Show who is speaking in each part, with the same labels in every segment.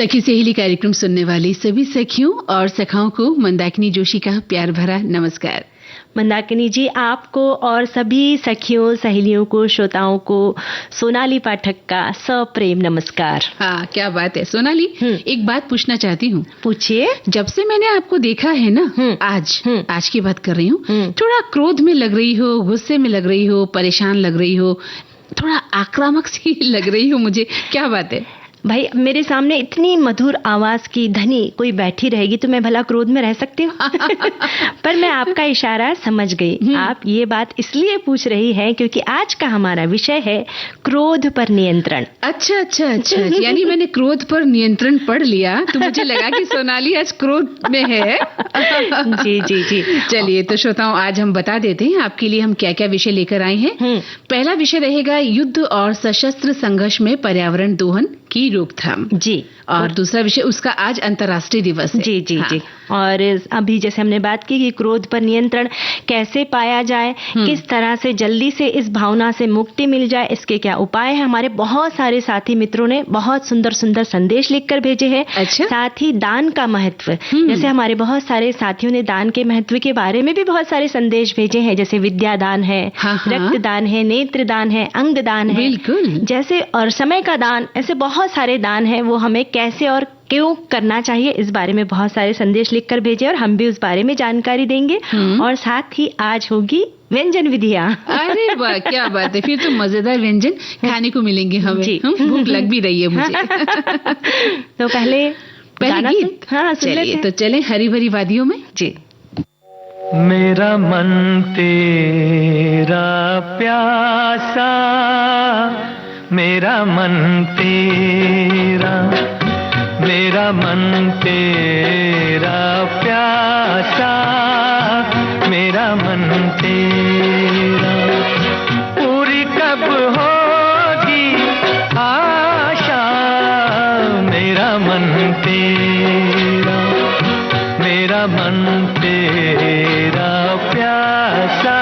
Speaker 1: सखी सहेली कार्यक्रम सुनने वाली सभी सखियों और सखाओं को मंदाकिनी जोशी का प्यार भरा नमस्कार।
Speaker 2: मंदाकिनी जी, आपको और सभी सखियों सहेलियों को, श्रोताओं को सोनाली पाठक का सप्रेम नमस्कार।
Speaker 1: हाँ, क्या बात है सोनाली। एक बात पूछना चाहती हूँ।
Speaker 2: पूछिए।
Speaker 1: जब से मैंने आपको देखा है ना, आज की बात कर रही हूँ, थोड़ा क्रोध में लग रही हो, गुस्से में लग रही हो, परेशान लग रही हो, थोड़ा आक्रामक सी लग रही हो मुझे। क्या बात है?
Speaker 2: भाई, मेरे सामने इतनी मधुर आवाज की धनी कोई बैठी रहेगी तो मैं भला क्रोध में रह सकती हूँ? पर मैं आपका इशारा समझ गई। आप ये बात इसलिए पूछ रही हैं क्योंकि आज का हमारा विषय है क्रोध पर नियंत्रण।
Speaker 1: अच्छा, यानी मैंने क्रोध पर नियंत्रण पढ़ लिया तो मुझे लगा कि सोनाली आज क्रोध में है।
Speaker 2: जी।
Speaker 1: चलिए तो श्रोताओं, आज हम बता देते हैं आपके लिए हम क्या क्या विषय लेकर आए हैं। पहला विषय रहेगा युद्ध और सशस्त्र संघर्ष में पर्यावरण दोहन की रोकथाम
Speaker 2: जी।
Speaker 1: और दूसरा विषय उसका आज अंतर्राष्ट्रीय दिवस है।
Speaker 2: जी। और अभी जैसे हमने बात की कि क्रोध पर नियंत्रण कैसे पाया जाए, किस तरह से जल्दी से इस भावना से मुक्ति मिल जाए, इसके क्या उपाय हैं। हमारे बहुत सारे साथी मित्रों ने बहुत सुंदर सुंदर संदेश लिखकर भेजे हैं।
Speaker 1: अच्छा।
Speaker 2: साथ ही दान का महत्व, जैसे हमारे बहुत सारे साथियों ने दान के महत्व के बारे में भी बहुत सारे संदेश भेजे हैं, जैसे विद्यादान है, रक्तदान है, नेत्रदान है, अंगदान है,
Speaker 1: बिल्कुल
Speaker 2: जैसे, और समय का दान, ऐसे बहुत सारे दान हैं। वो हमें कैसे और क्यों करना चाहिए, इस बारे में बहुत सारे संदेश लिखकर भेजे और हम भी उस बारे में जानकारी देंगे। और साथ ही आज होगी व्यंजन विधियाँ।
Speaker 1: अरे वाह, क्या बात है। फिर तो मजेदार व्यंजन खाने को मिलेंगे हमें। भूख लग भी रही है मुझे।
Speaker 2: तो पहले
Speaker 1: गीत। हाँ, चलिए तो चलें हरी भरी वादियों में। जी।
Speaker 3: मेरा मन तेरा प्यासा, मेरा मन तेरा, मेरा मन तेरा प्यासा, मेरा मन तेरा, पूरी कब होगी आशा, मेरा मन तेरा, मेरा मन तेरा प्यासा,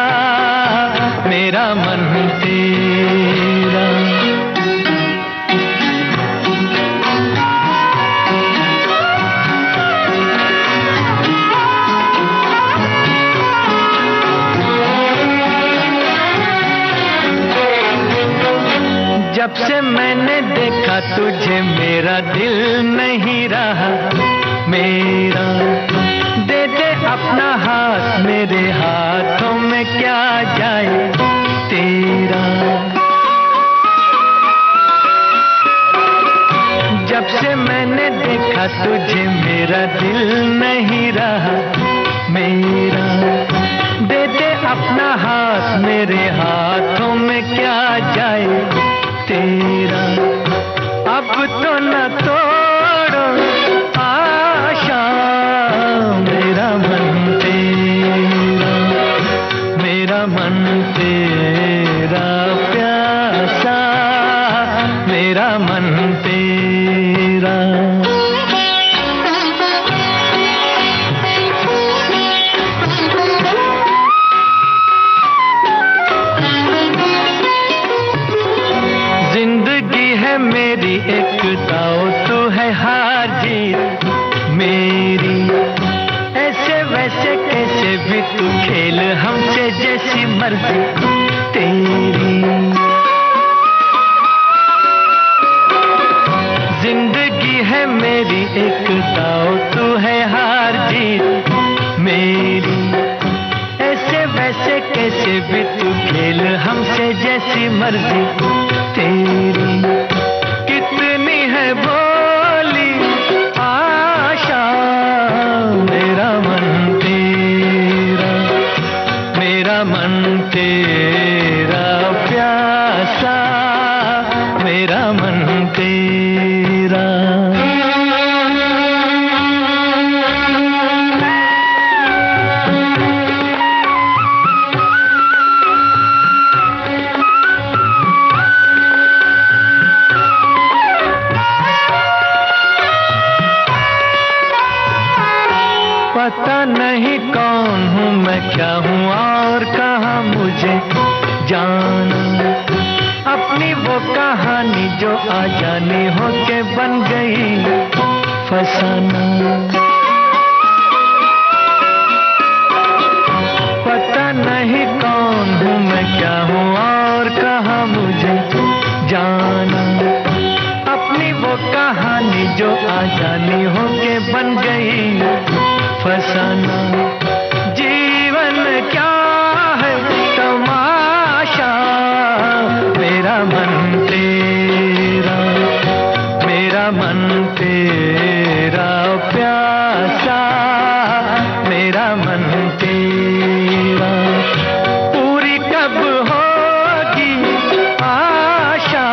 Speaker 3: मेरा मन तेरा। जब से मैंने देखा तुझे मेरा दिल नहीं रहा मेरा, दे दे अपना हाथ, मेरे हाथों में क्या जाए तेरा। जब से मैंने देखा तुझे मेरा दिल नहीं रहा मेरा, दे दे अपना हाथ, मेरे हाथों में क्या जाए तेरा। अब तो न तोड़ो आशा, मेरा मन तेरा, मेरा मन तेरा प्यासा, मेरा मन तेरा। मेरी एक दाव तू है हार जीत मेरी, ऐसे वैसे कैसे भी तू खेल हमसे जैसी मर्जी तेरी। जिंदगी है मेरी एक दाव तू है हार जीत मेरी, ऐसे वैसे कैसे भी तू खेल हमसे जैसी मर्जी तेरी। कितनी है बोली आशा, मेरा मन तेरा, मेरा मन तेरा प्यासा, मेरा मन तेरा। पता नहीं कौन हूँ मैं, क्या हूँ और कहाँ मुझे जाना, अपनी वो कहानी जो आ जानी हो के बन गई फसाना। पता नहीं कौन हूँ मैं, क्या हूँ और कहाँ मुझे जाना। अपनी वो कहानी जो आजानी होके बन गई फसाना। जीवन क्या है तमाशा, मेरा मन तेरा, मेरा मन तेरा प्यासा, मेरा मन तेरा। पूरी कब होगी आशा,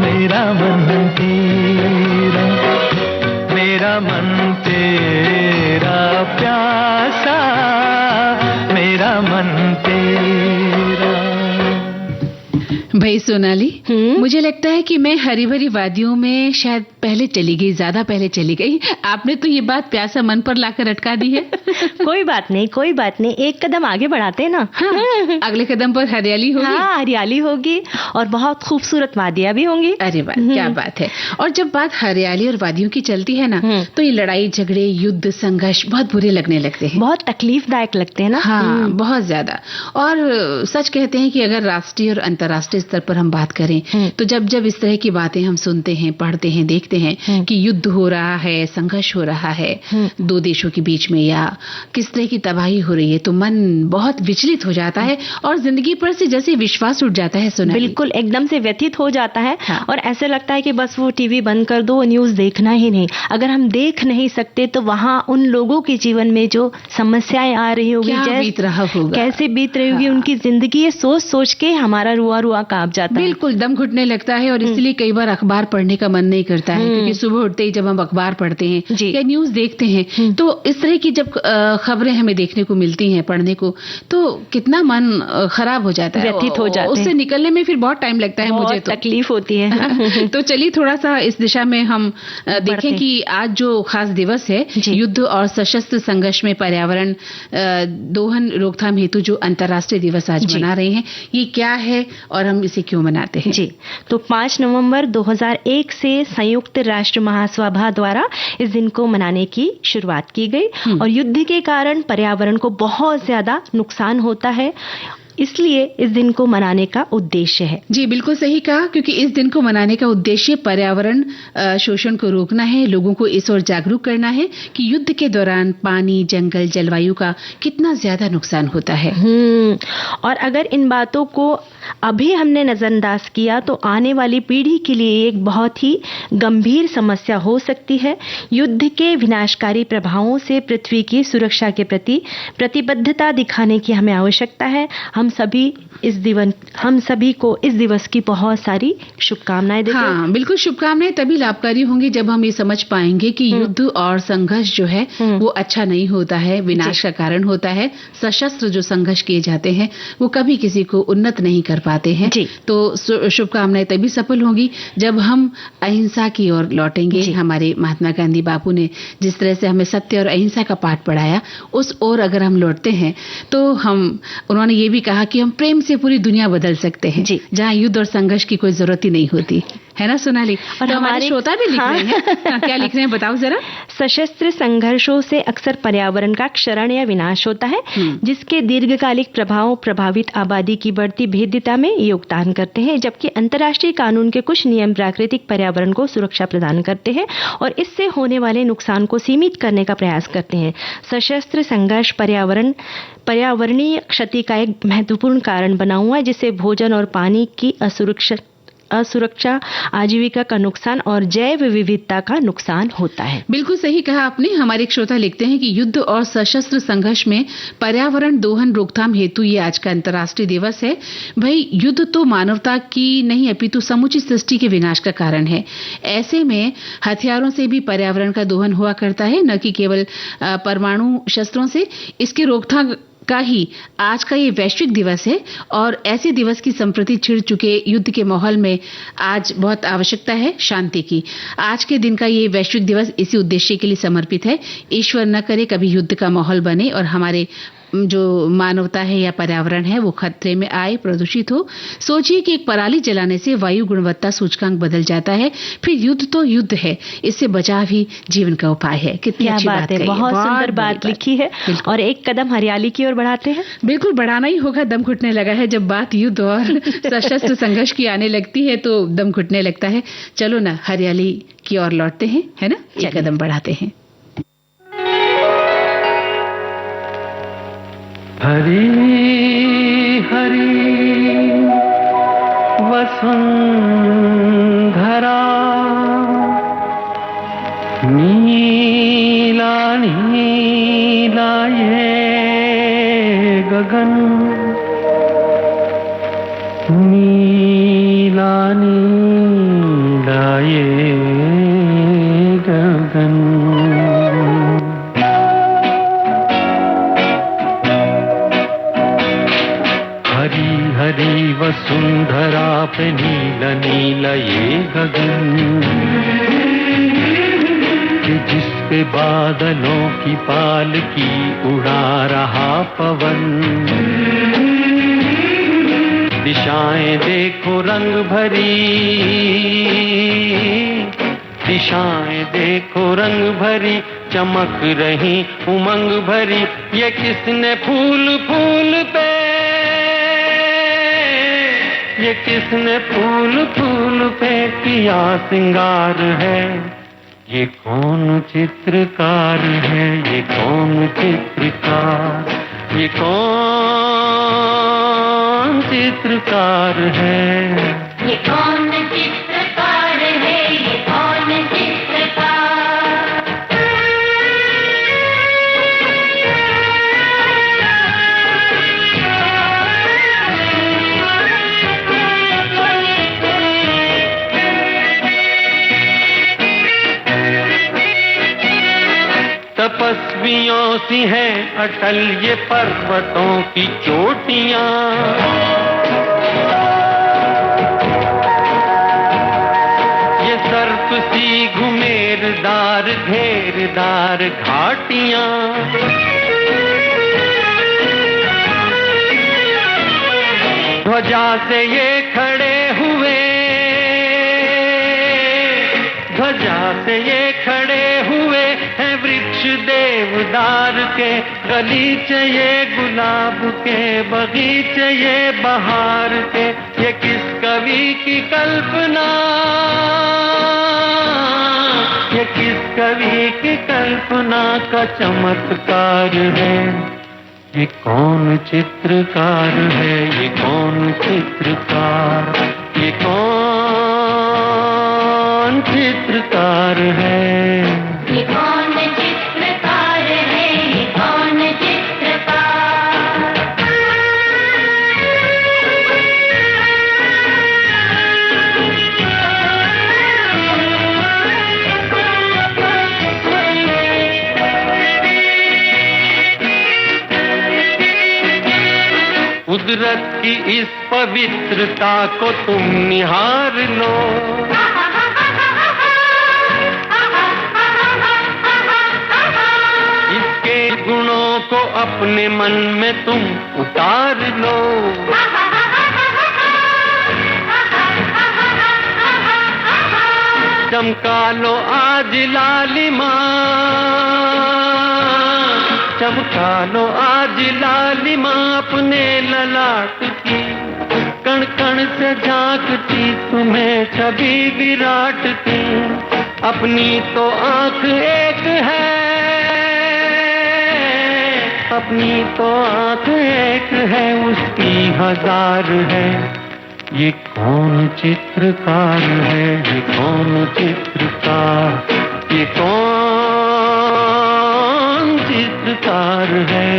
Speaker 3: मेरा मन तेरा, मेरा मन तेरा प्यासा, मेरा मन तेरा।
Speaker 1: भाई सोनाली, मुझे लगता है कि मैं हरी भरी वादियों में शायद पहले चली गई, ज्यादा पहले चली गई। आपने तो ये बात प्यासा मन पर लाकर अटका दी है।
Speaker 2: कोई बात नहीं, कोई बात नहीं, एक कदम आगे बढ़ाते हैं ना।
Speaker 1: हाँ, अगले कदम पर हरियाली होगी।
Speaker 2: हाँ, हरियाली होगी और बहुत खूबसूरत वादियां भी होंगी।
Speaker 1: अरे वाह, क्या बात है। और जब बात हरियाली और वादियों की चलती है ना, तो ये लड़ाई झगड़े, युद्ध, संघर्ष बहुत बुरे लगने लगते हैं,
Speaker 2: बहुत तकलीफदायक लगते हैं ना।
Speaker 1: हाँ, बहुत ज्यादा। और सच कहते हैं कि अगर राष्ट्रीय और अंतर्राष्ट्रीय स्तर पर हम बात करें तो जब जब इस तरह की बातें हम सुनते हैं, पढ़ते हैं, देखते हैं कि युद्ध हो रहा है, संघर्ष हो रहा है दो देशों के बीच में, या किस तरह की तबाही हो रही है, तो मन बहुत विचलित हो जाता है और जिंदगी पर से जैसे विश्वास उठ जाता है। सुना
Speaker 2: बिल्कुल, एकदम से व्यथित हो जाता है।
Speaker 1: हाँ।
Speaker 2: और ऐसे लगता है कि बस वो टीवी बंद कर दो, न्यूज देखना ही नहीं। अगर हम देख नहीं सकते तो वहाँ उन लोगों के जीवन में जो समस्याएं आ रही होगी,
Speaker 1: बीत रहा होगा,
Speaker 2: कैसे बीत रही होगी उनकी जिंदगी, ये सोच सोच के हमारा रुआ रुआ कांप जाता है।
Speaker 1: बिल्कुल, दम घुटने लगता है। और इसलिए कई बार अखबार पढ़ने का मन नहीं करता है, क्योंकि सुबह उठते ही जब हम अखबार पढ़ते हैं या न्यूज देखते हैं तो इस तरह की जब खबरें हमें देखने को मिलती हैं, पढ़ने को, तो कितना मन खराब हो जाता है,
Speaker 2: व्यथित हो जाता है।
Speaker 1: उससे निकलने में फिर बहुत टाइम लगता है, मुझे तो
Speaker 2: तकलीफ होती है।
Speaker 1: तो चलिए थोड़ा सा इस दिशा में हम देखें कि आज जो खास दिवस है, युद्ध और सशस्त्र संघर्ष में पर्यावरण दोहन रोकथाम हेतु जो अंतर्राष्ट्रीय दिवस आज मना रहे हैं, ये क्या है और हम इसे क्यों मनाते हैं।
Speaker 2: जी, तो 5 नवंबर 2001 से संयुक्त राष्ट्र महासभा द्वारा इस दिन को मनाने की शुरुआत की गई। और युद्ध के कारण पर्यावरण को बहुत ज्यादा नुकसान होता है, इसलिए इस दिन को मनाने का उद्देश्य है।
Speaker 1: जी, बिल्कुल सही कहा, क्योंकि इस दिन को मनाने का उद्देश्य पर्यावरण शोषण को रोकना है, लोगों को इस ओर जागरूक करना है कि युद्ध के दौरान पानी, जंगल, जलवायु का कितना ज्यादा नुकसान होता है।
Speaker 2: और अगर इन बातों को अभी हमने नजरअंदाज किया तो आने वाली पीढ़ी के लिए एक बहुत ही गंभीर समस्या हो सकती है। युद्ध के विनाशकारी प्रभावों से पृथ्वी की सुरक्षा के प्रति प्रतिबद्धता दिखाने की हमें आवश्यकता है। हम सभी को इस दिवस की बहुत सारी शुभकामनाएं देते हैं।
Speaker 1: हाँ, बिल्कुल, शुभकामनाएं तभी लाभकारी होंगी जब हम ये समझ पाएंगे कि युद्ध और संघर्ष जो है वो अच्छा नहीं होता है, विनाश का कारण होता है। सशस्त्र जो संघर्ष किए जाते हैं वो कभी किसी को उन्नत नहीं कर पाते हैं। तो शुभकामनाएं तभी सफल होंगी जब हम अहिंसा की ओर लौटेंगे। हमारे महात्मा गांधी बापू ने जिस तरह से हमें सत्य और अहिंसा का पाठ पढ़ाया, उस ओर अगर हम लौटते हैं तो उन्होंने ये भी कहा कि हम प्रेम से पूरी दुनिया बदल सकते हैं, जहाँ युद्ध और संघर्ष की कोई जरूरत ही नहीं होती है ना सोनाली। और तो हमारे श्रोता भी लिख रहे हैं। क्या लिख रहे हैं बताओ जरा।
Speaker 2: सशस्त्र संघर्षों से अक्सर पर्यावरण का क्षरण या विनाश होता है, जिसके दीर्घकालिक प्रभाव प्रभावित आबादी की बढ़ती भेद्यता में योगदान करते हैं, जबकि अंतर्राष्ट्रीय कानून के कुछ नियम प्राकृतिक पर्यावरण को सुरक्षा प्रदान करते हैं और इससे होने वाले नुकसान को सीमित करने का प्रयास करते हैं। सशस्त्र संघर्ष पर्यावरणीय क्षति का एक महत्वपूर्ण कारण बना हुआ है, जिससे भोजन और पानी की असुरक्षा, आजीविका का नुकसान और जैव विविधता का नुकसान होता है।
Speaker 1: बिल्कुल सही कहा आपने। हमारे एक श्रोता लिखते हैं कि युद्ध और सशस्त्र संघर्ष में पर्यावरण दोहन रोकथाम हेतु ये आज का अंतर्राष्ट्रीय दिवस है। भाई, युद्ध तो मानवता की नहीं अपितु समूची सृष्टि के विनाश का कारण है। ऐसे में हथियारों से भी पर्यावरण का दोहन हुआ करता है, न कि केवल परमाणु शस्त्रों से। इसके रोकथाम का ही आज का ये वैश्विक दिवस है और ऐसे दिवस की संप्रति छिड़ चुके युद्ध के माहौल में आज बहुत आवश्यकता है शांति की। आज के दिन का ये वैश्विक दिवस इसी उद्देश्य के लिए समर्पित है। ईश्वर न करे कभी युद्ध का माहौल बने और हमारे जो मानवता है या पर्यावरण है वो खतरे में आए, प्रदूषित हो। सोचिए कि एक पराली जलाने से वायु गुणवत्ता सूचकांक बदल जाता है। फिर युद्ध तो युद्ध है, इससे बचाव ही जीवन का उपाय है। कितनी अच्छी बात है,
Speaker 2: बहुत सुंदर बात लिखी है। और एक कदम हरियाली की ओर बढ़ाते हैं।
Speaker 1: बिल्कुल बढ़ाना ही होगा, दम घुटने लगा है। जब बात युद्ध और सशस्त्र संघर्ष की आने लगती है तो दम घुटने लगता है। चलो ना हरियाली की ओर लौटते हैं, है ना, एक कदम बढ़ाते हैं।
Speaker 3: हरी हरी वसुंधरा, नीला नीला ये गगन, नीला नीला ये गगन। हरी हरी वसुंधरा पे नीला नीला ये गगन, कि जिस पे बादलों की पालकी उड़ा रहा पवन। दिशाएं देखो रंग भरी, दिशाएं देखो रंग भरी, चमक रही उमंग भरी। ये किसने फूल फूल पे, ये किसने फूल फूल पे किया सिंगार है। ये कौन चित्रकार है, ये कौन चित्रकार, ये कौन चित्रकार है,
Speaker 2: ये कौन चित्रकार है, ये कौन
Speaker 3: तपस्वियों सी हैं अटल ये पर्वतों की चोटियां। ये सर्प सी घुमेरदार घेरदार घाटियां। ध्वजा से ये खड़े हुए, ध्वजा से ये खड़े हुए हैं वृक्ष देवदार के। गलीचे ये गुलाब के, बगीचे ये बहार के। ये किस कवि की कल्पना, ये किस कवि की कल्पना का चमत्कार है। ये कौन चित्रकार है, ये कौन चित्रकार, ये कौन चित्रकार है,
Speaker 2: ये कौन चित्रकार है, ये कौन
Speaker 3: कुदरत की इस पवित्रता को तुम निहार लो। इसके गुणों को अपने मन में तुम उतार लो। चमका लो आज लालिमा, चमका लो आज लालिमा अपने ललाट की। कण कण से झांकती तुम्हें छवि विराट की। अपनी तो आंख एक है, अपनी तो आंख एक है, उसकी हजार है। ये कौन चित्रकार है, ये कौन चित्रकार, ये कौन चित्रकार है,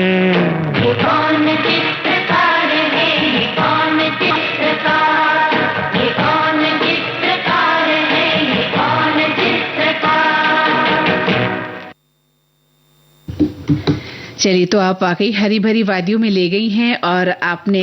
Speaker 2: ये कौन चित्रकार है, ये कौन चित्रकार, ये कौन चित्रकार है, ये कौन चित्रकार।
Speaker 1: चलिए, तो आप वाकई हरी भरी वादियों में ले गई हैं और आपने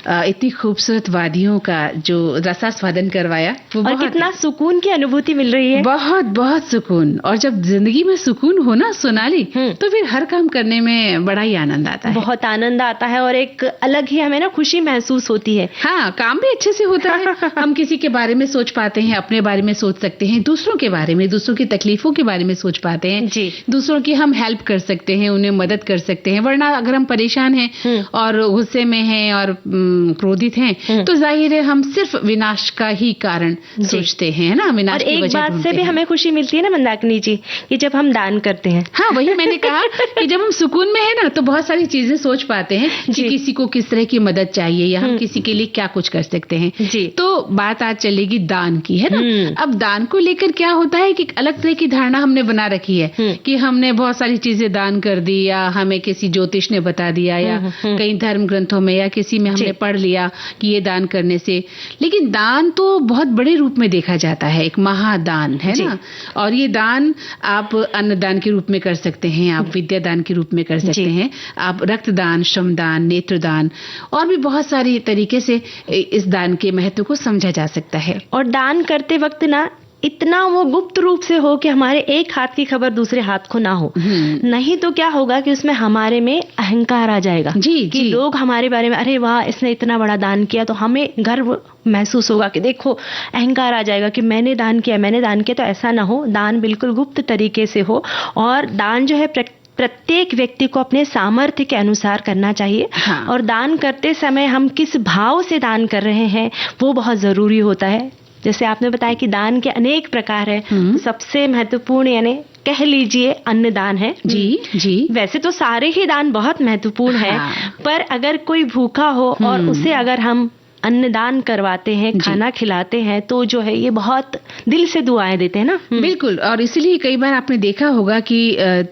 Speaker 1: इतनी खूबसूरत वादियों का जो रसास्वादन करवाया, वो
Speaker 2: और कितना सुकून की अनुभूति मिल रही है।
Speaker 1: बहुत बहुत सुकून। और जब जिंदगी में सुकून हो ना सोनाली, तो फिर हर काम करने में बड़ा ही आनंद आता है।
Speaker 2: बहुत आनंद आता है और एक अलग ही हमें ना खुशी महसूस होती है।
Speaker 1: हाँ, काम भी अच्छे से होता है। हम किसी के बारे में सोच पाते हैं, अपने बारे में सोच सकते हैं, दूसरों के बारे में, दूसरों की तकलीफों के बारे में सोच पाते हैं
Speaker 2: जी।
Speaker 1: दूसरों की हम हेल्प कर सकते हैं, उन्हें मदद कर सकते हैं। वरना अगर हम परेशान हैं और गुस्से में हैं और क्रोधित हैं, तो जाहिर है हम सिर्फ विनाश का ही कारण सोचते हैं, है ना, विनाश की वजह।
Speaker 2: एक बात से भी हमें खुशी मिलती है ना मंदाकिनी जी, कि जब हम दान करते हैं।
Speaker 1: हाँ, वही मैंने कहा कि जब हम सुकून में है ना, तो बहुत सारी चीजें सोच पाते हैं कि किसी को किस तरह की मदद चाहिए या हम किसी के लिए क्या कुछ कर सकते हैं।
Speaker 2: जी।
Speaker 1: तो बात आज चलेगी दान की, है ना। अब दान को लेकर क्या होता है कि अलग तरह की धारणा हमने बना रखी है कि हमने बहुत सारी चीजें दान कर दी, या हमें किसी ज्योतिष ने बता दिया, या कई धर्म ग्रंथों में या किसी में हमने पढ़ लिया कि ये दान करने से। लेकिन दान तो बहुत बड़े रूप में देखा जाता है, एक महादान, है ना। और ये दान आप अन्नदान के रूप में कर सकते हैं, आप विद्यादान के रूप में कर सकते हैं, आप रक्तदान, श्रमदान, नेत्रदान, और भी बहुत सारी तरीके से इस दान के महत्व को समझा जा सकता है।
Speaker 2: और दान करते वक्त ना इतना वो गुप्त रूप से हो कि हमारे एक हाथ की खबर दूसरे हाथ को ना हो। नहीं तो क्या होगा कि उसमें हमारे में अहंकार आ जाएगा कि लोग हमारे बारे में, अरे वाह इसने इतना बड़ा दान किया, तो हमें गर्व महसूस होगा कि देखो, अहंकार आ जाएगा कि मैंने दान किया। तो ऐसा ना हो, दान बिल्कुल गुप्त तरीके से हो। और दान जो है प्रत्येक व्यक्ति को अपने सामर्थ्य के अनुसार करना चाहिए।
Speaker 1: हाँ।
Speaker 2: और दान करते समय हम किस भाव से दान कर रहे हैं वो बहुत जरूरी होता है। जैसे आपने बताया कि दान के अनेक प्रकार है, तो सबसे महत्वपूर्ण यानी कह लीजिए अन्नदान है।
Speaker 1: जी।
Speaker 2: वैसे तो सारे ही दान बहुत महत्वपूर्ण है।
Speaker 1: हाँ।
Speaker 2: पर अगर कोई भूखा हो और उसे अगर हम अन्नदान करवाते हैं, खाना खिलाते हैं, तो जो है ये बहुत दिल से दुआएं देते हैं ना।
Speaker 1: बिल्कुल। और इसीलिए कई बार आपने देखा होगा कि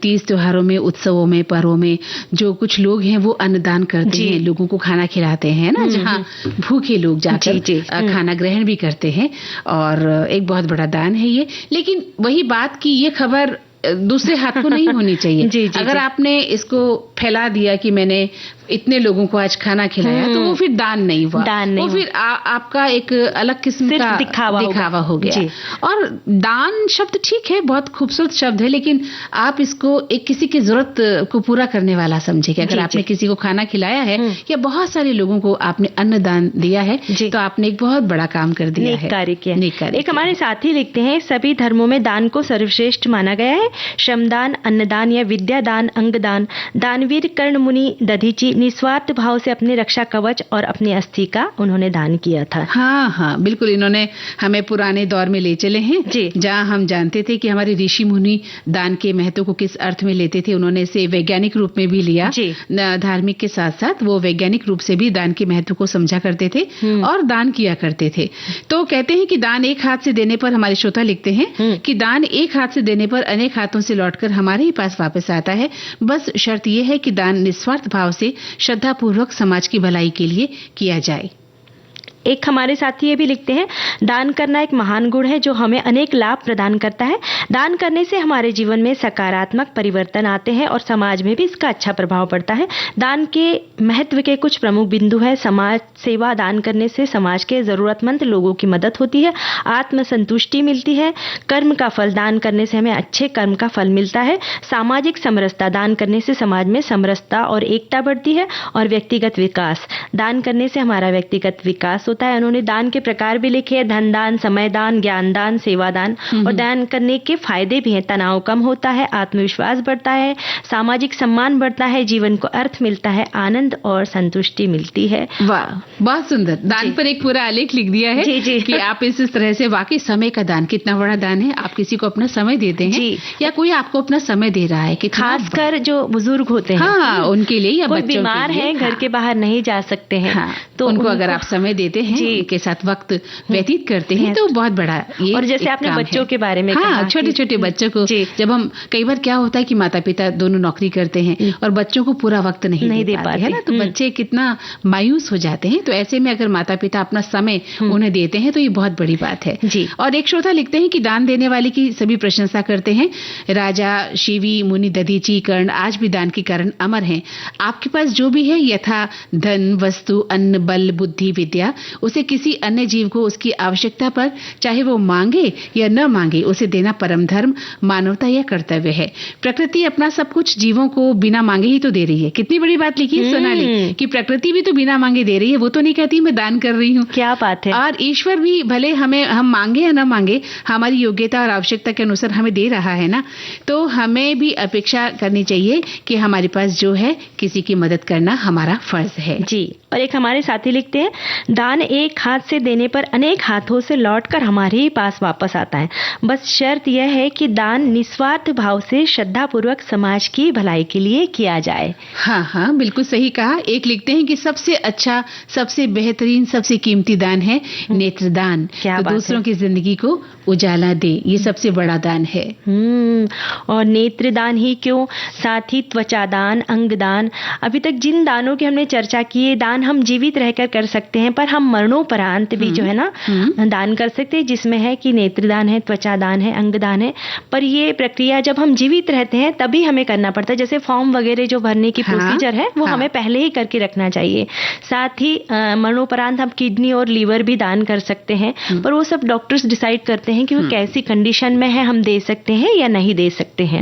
Speaker 1: तीज त्योहारों में, उत्सवों में, पर्वों में जो कुछ लोग हैं वो अन्नदान करते हैं, लोगों को खाना खिलाते हैं ना, जहाँ भूखे लोग जाकर खाना ग्रहण भी करते हैं। और एक बहुत बड़ा दान है ये। लेकिन वही बात की ये खबर दूसरे हाथ को नहीं होनी चाहिए। अगर आपने इसको फैला दिया कि मैंने इतने लोगों को आज खाना खिलाया, तो वो फिर दान नहीं हुआ, वो फिर आपका एक अलग किस्म का दिखावा हो गया। और दान शब्द ठीक है, बहुत खूबसूरत शब्द है, लेकिन आप इसको एक किसी की जरूरत को पूरा करने वाला समझे कि अगर आपने किसी को खाना खिलाया है या बहुत सारे लोगों को आपने अन्नदान दिया है, तो आपने एक बहुत बड़ा काम कर दिया है,
Speaker 2: कार्य किया। एक हमारे साथी लिखते हैं, सभी धर्मों में दान को सर्वश्रेष्ठ माना गया है। श्रमदान, अन्नदान या विद्यादान, अंगदान, दानवीर कर्ण मुनि दधीची निस्वार्थ भाव से अपने रक्षा कवच और अपनी अस्थि का उन्होंने दान किया था।
Speaker 1: हाँ, बिल्कुल। इन्होंने हमें पुराने दौर में ले चले हैं, जहाँ हम जानते थे कि हमारे ऋषि मुनि दान के महत्व को किस अर्थ में लेते थे। उन्होंने इसे वैज्ञानिक रूप में भी लिया, धार्मिक के साथ साथ वो वैज्ञानिक रूप से भी दान के महत्व को समझा करते थे और दान किया करते थे। तो कहते हैं कि दान एक हाथ से देने पर, हमारे श्रोता लिखते हैं कि दान एक हाथ से देने पर अनेक हाथों से लौटकर हमारे ही पास वापस आता है। बस शर्त यह है कि दान निस्वार्थ भाव से श्रद्धापूर्वक समाज की भलाई के लिए किया जाए।
Speaker 2: एक हमारे साथी ये भी लिखते हैं, दान करना एक महान गुण है जो हमें अनेक लाभ प्रदान करता है। दान करने से हमारे जीवन में सकारात्मक परिवर्तन आते हैं और समाज में भी इसका अच्छा प्रभाव पड़ता है। दान के महत्व के कुछ प्रमुख बिंदु है। समाज सेवा, दान करने से समाज के जरूरतमंद लोगों की मदद होती है, आत्म संतुष्टि मिलती है। कर्म का फल, दान करने से हमें अच्छे कर्म का फल मिलता है। सामाजिक समरसता, दान करने से समाज में समरसता और एकता बढ़ती है। और व्यक्तिगत विकास, दान करने से हमारा व्यक्तिगत विकास होता है। उन्होंने दान के प्रकार भी लिखे हैं, धन दान, समय दान, ज्ञान दान, सेवा दान। और दान करने के फायदे भी हैं, तनाव कम होता है, आत्मविश्वास बढ़ता है, सामाजिक सम्मान बढ़ता है, जीवन को अर्थ मिलता है, आनंद और संतुष्टि मिलती है।
Speaker 1: वाह, बहुत सुंदर। दान पर एक पूरा आलेख लिख दिया है कि आप इस तरह से, वाकई समय का दान कितना बड़ा दान है। आप किसी को अपना समय देते हैं या कोई आपको अपना समय दे रहा है,
Speaker 2: खासकर जो बुजुर्ग होते हैं,
Speaker 1: उनके लिए, या बच्चों
Speaker 2: बीमार है, घर के बाहर नहीं जा सकते हैं,
Speaker 1: तो उनको अगर आप समय देते हैं, उनके साथ वक्त व्यतीत करते हैं, तो बहुत बड़ा ये।
Speaker 2: और जैसे आपने बच्चों के बारे में कहा,
Speaker 1: छोटे छोटे छोटे बच्चों को जब हम, कई बार क्या होता है कि माता पिता दोनों नौकरी करते हैं और बच्चों को पूरा वक्त नहीं दे पाते है ना, तो बच्चे कितना मायूस हो जाते हैं। तो ऐसे में अगर माता पिता अपना समय उन्हें देते हैं तो ये बहुत बड़ी बात है जी। और एक श्रोता लिखते हैं कि दान देने वाले की सभी प्रशंसा करते हैं। राजा शिवी मुनि दधीची कर्ण आज भी दान के कारण अमर हैं। आपके पास जो भी है, यथा धन, वस्तु, अन्न, बल, बुद्धि, विद्या, उसे किसी अन्य जीव को उसकी आवश्यकता पर चाहे वो मांगे या न मांगे उसे देना परम धर्म, मानवता या कर्तव्य है। प्रकृति अपना सब कुछ जीवों को बिना मांगे ही तो दे रही है। कितनी बड़ी बात लिखी है सोनाली कि प्रकृति भी तो बिना मांगे दे रही है, वो तो नहीं कहती मैं दान कर रही हूँ।
Speaker 2: क्या बात है।
Speaker 1: और ईश्वर भी भले हम मांगे या न मांगे, हमारी योग्यता और आवश्यकता के अनुसार हमें दे रहा है ना, तो हमें भी अपेक्षा करनी चाहिए कि हमारे पास जो है किसी की मदद करना हमारा फर्ज है
Speaker 2: जी। और एक हमारे साथी लिखते हैं, दान एक हाथ से देने पर अनेक हाथों से लौटकर हमारे ही पास वापस आता है। बस शर्त यह है कि दान निस्वार्थ भाव से श्रद्धा पूर्वक समाज की भलाई के लिए किया जाए।
Speaker 1: हाँ हाँ, बिल्कुल सही कहा। एक लिखते हैं कि सबसे अच्छा, सबसे बेहतरीन, सबसे कीमती दान है नेत्रदान।
Speaker 2: क्या
Speaker 1: तो दूसरों की जिंदगी को उजाला दे, ये सबसे बड़ा दान है।
Speaker 2: और नेत्रदान ही क्यों, साथ ही त्वचादान, अंगदान, अभी तक जिन दानों की हमने चर्चा की, ये दान हम जीवित रहकर कर सकते हैं, पर हम मरणोपरांत भी जो है ना दान कर सकते हैं, जिसमें है कि नेत्रदान है, त्वचादान है, अंगदान है। पर ये प्रक्रिया जब हम जीवित रहते हैं तभी हमें करना पड़ता है। जैसे फॉर्म वगैरह जो भरने की प्रोसीजर है वो हमें पहले ही करके रखना चाहिए। साथ ही मरणोपरांत हम किडनी और लीवर भी दान कर सकते हैं, पर वो सब डॉक्टर्स डिसाइड करते हैं कि वो कैसी कंडीशन में है, हम दे सकते हैं या नहीं दे सकते हैं।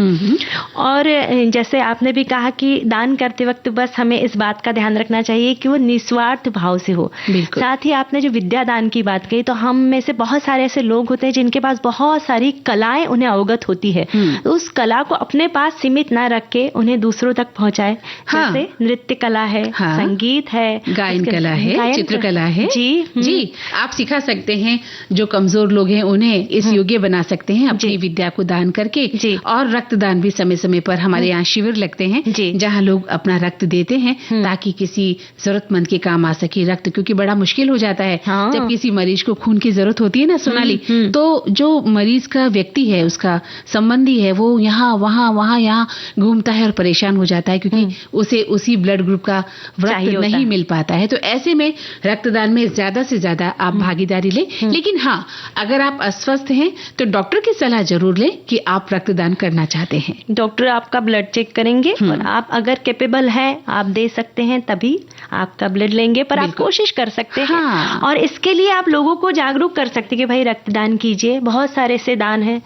Speaker 2: और जैसे आपने भी कहा कि दान करते वक्त बस हमें इस बात का ध्यान रखना चाहिए कि वो निस्वार्थ भाव से हो। साथ ही आपने जो विद्या दान की बात कही, तो हम में से बहुत सारे ऐसे लोग होते हैं जिनके पास बहुत सारी कलाएं उन्हें अवगत होती है, तो उस कला को अपने पास सीमित ना रख के उन्हें दूसरों तक पहुंचाए। जैसे नृत्य कला है, संगीत है,
Speaker 1: गायन कला है, चित्रकला है जी। आप सिखा सकते हैं, जो कमजोर लोग हैं उन्हें इस योग्य बना सकते हैं अपनी विद्या को दान करके। और रक्तदान भी समय समय पर हमारे यहाँ शिविर लगते हैं जहाँ लोग अपना रक्त देते हैं ताकि किसी जरूरतमंद के काम आ सके रक्त, क्योंकि बड़ा मुश्किल हो जाता है जब किसी मरीज को खून की जरूरत होती है ना सोनाली, तो जो मरीज का व्यक्ति है, उसका संबंधी है, वो यहाँ वहाँ यहाँ घूमता है और परेशान हो जाता है क्योंकि उसे उसी ब्लड ग्रुप का रक्त नहीं मिल पाता है। तो ऐसे में रक्तदान में ज्यादा से ज्यादा आप भागीदारी लें। लेकिन हाँ, अगर आप अस्वस्थ हैं तो डॉक्टर की सलाह जरूर लें कि आप रक्तदान करना चाहते हैं।
Speaker 2: डॉक्टर आपका ब्लड चेक करेंगे और आप अगर कैपेबल है, आप दे सकते हैं, तभी आपका ब्लड लेंगे। पर आप कोशिश कर सकते हैं और इसके लिए आप लोगों को जागरूक कर सकते हैं कि भाई रक्तदान कीजिए। बहुत सारे ऐसे दान हैं,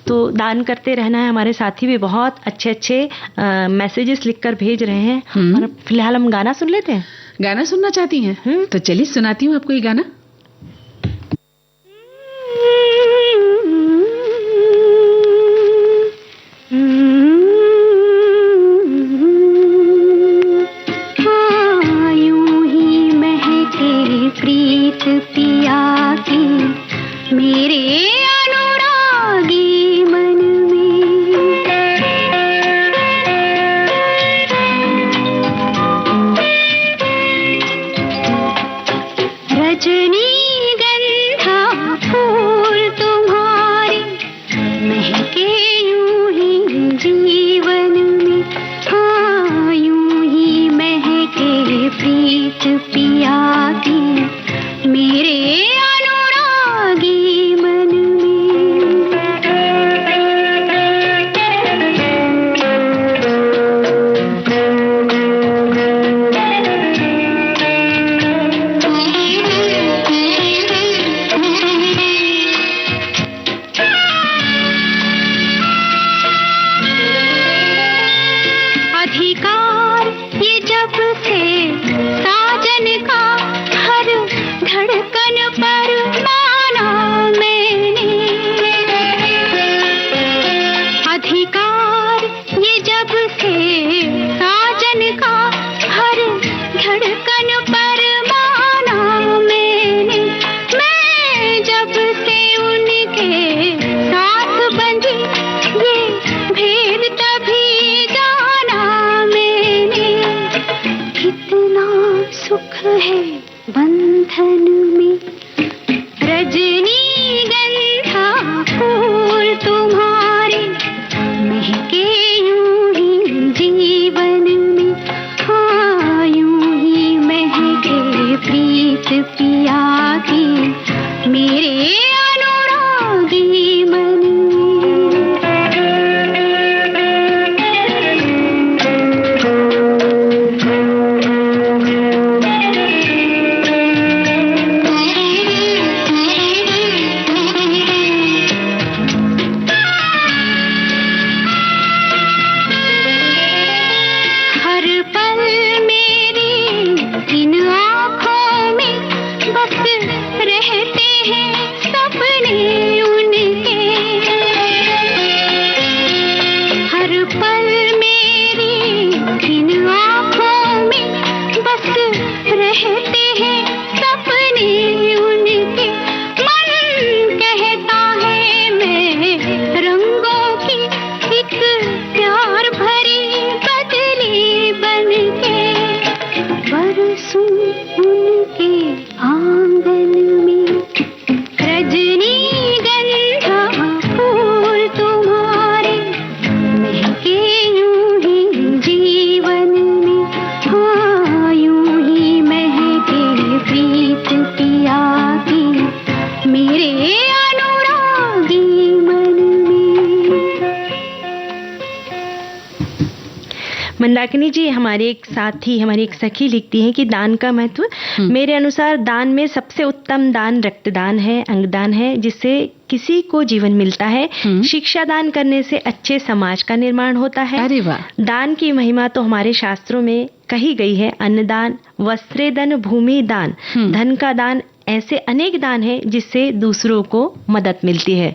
Speaker 2: तो दान करते रहना है। हमारे साथी भी बहुत अच्छे अच्छे मैसेजेस लिखकर भेज रहे हैं। और फिलहाल हम गाना सुन लेते हैं।
Speaker 1: गाना सुनना चाहती हैं? तो चलिए सुनाती हूँ आपको ये गाना।
Speaker 4: रजनी गंधा फूल तुम्हारा प्रीत पिया की मेरे अनुरागी मन
Speaker 2: मंदाकिनी जी, हमारे एक साथी, हमारी एक सखी लिखती हैं कि दान का महत्व, मेरे अनुसार दान में सबसे उत्तम दान रक्तदान है, अंगदान है, जिससे किसी को जीवन मिलता है। शिक्षा दान करने से अच्छे समाज का निर्माण होता है।
Speaker 1: अरे वाह।
Speaker 2: दान की महिमा तो हमारे शास्त्रों में कही गई है। अन्नदान, वस्त्रेदान, भूमि दान, धन का दान, ऐसे अनेक दान हैं जिससे दूसरों को मदद मिलती है।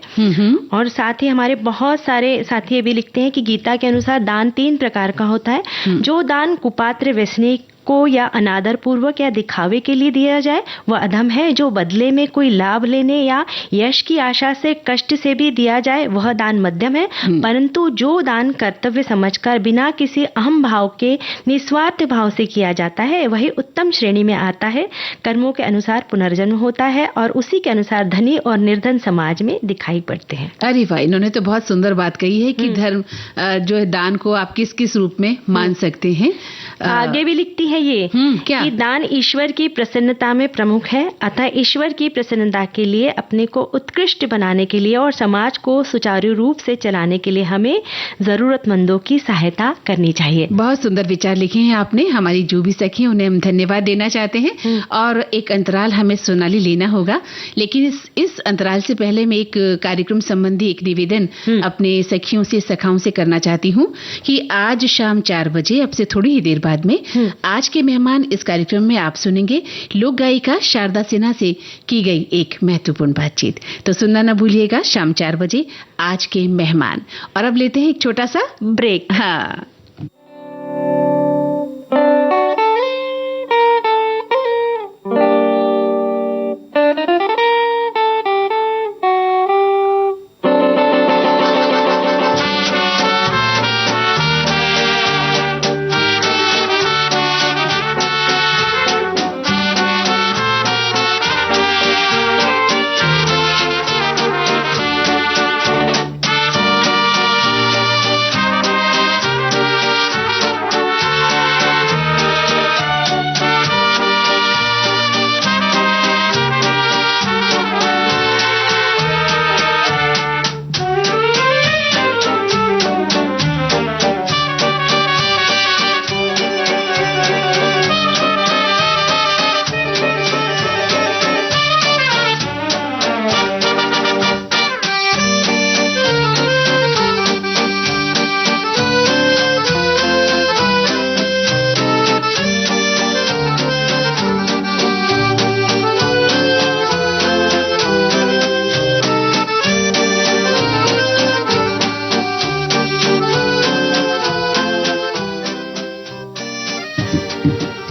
Speaker 2: और साथ ही हमारे बहुत सारे साथी भी लिखते हैं कि गीता के अनुसार दान 3 प्रकार का होता है। जो दान कुपात्र व्यसनी को या अनादर पूर्वक या दिखावे के लिए दिया जाए वह अधम है। जो बदले में कोई लाभ लेने या यश की आशा से कष्ट से भी दिया जाए वह दान मध्यम है। परंतु जो दान कर्तव्य समझकर बिना किसी अहम भाव के निस्वार्थ भाव से किया जाता है वही उत्तम श्रेणी में आता है। कर्मों के अनुसार पुनर्जन्म होता है और उसी के अनुसार धनी और निर्धन समाज में दिखाई पड़ते हैं।
Speaker 1: अरे वाह, इन्होंने तो बहुत सुंदर बात कही है कि धर्म जो है दान को आप किस किस रूप में मान सकते हैं।
Speaker 2: आगे भी लिखती है ये
Speaker 1: क्या?
Speaker 2: कि दान ईश्वर की प्रसन्नता में प्रमुख है। अतः ईश्वर की प्रसन्नता के लिए, अपने को उत्कृष्ट बनाने के लिए और समाज को सुचारू रूप से चलाने के लिए हमें जरूरतमंदों की सहायता करनी चाहिए।
Speaker 1: बहुत सुंदर विचार लिखे हैं आपने। हमारी जो भी सखी उन्हें हम धन्यवाद देना चाहते हैं। और एक अंतराल हमें सोनाली लेना होगा, लेकिन इस अंतराल से पहले मैं एक कार्यक्रम संबंधी एक निवेदन अपने सखियों से, सखाओं से करना चाहती हूँ कि आज शाम 4 बजे, अब से थोड़ी ही देर बाद में, आज के मेहमान इस कार्यक्रम में आप सुनेंगे लोक गायिका शारदा सिन्हा से की गई एक महत्वपूर्ण बातचीत। तो सुनना न भूलिएगा, शाम 4 बजे आज के मेहमान। और अब लेते हैं एक छोटा सा
Speaker 2: ब्रेक।
Speaker 1: हाँ।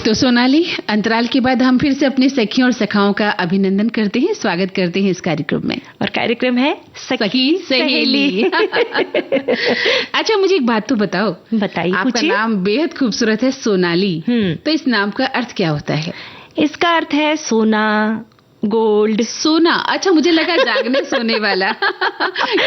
Speaker 1: तो सोनाली, अंतराल के बाद हम फिर से अपने सखियों और सखाओं का अभिनंदन करते हैं, स्वागत करते हैं इस कार्यक्रम में।
Speaker 2: और कार्यक्रम है
Speaker 1: सखी सहेली। अच्छा, मुझे एक बात तो बताओ।
Speaker 2: बताइए,
Speaker 1: आपका नाम बेहद खूबसूरत है, सोनाली। तो इस नाम का अर्थ क्या होता है?
Speaker 2: इसका अर्थ है सोना, गोल्ड,
Speaker 1: सोना। अच्छा, मुझे लगा जागने सोने वाला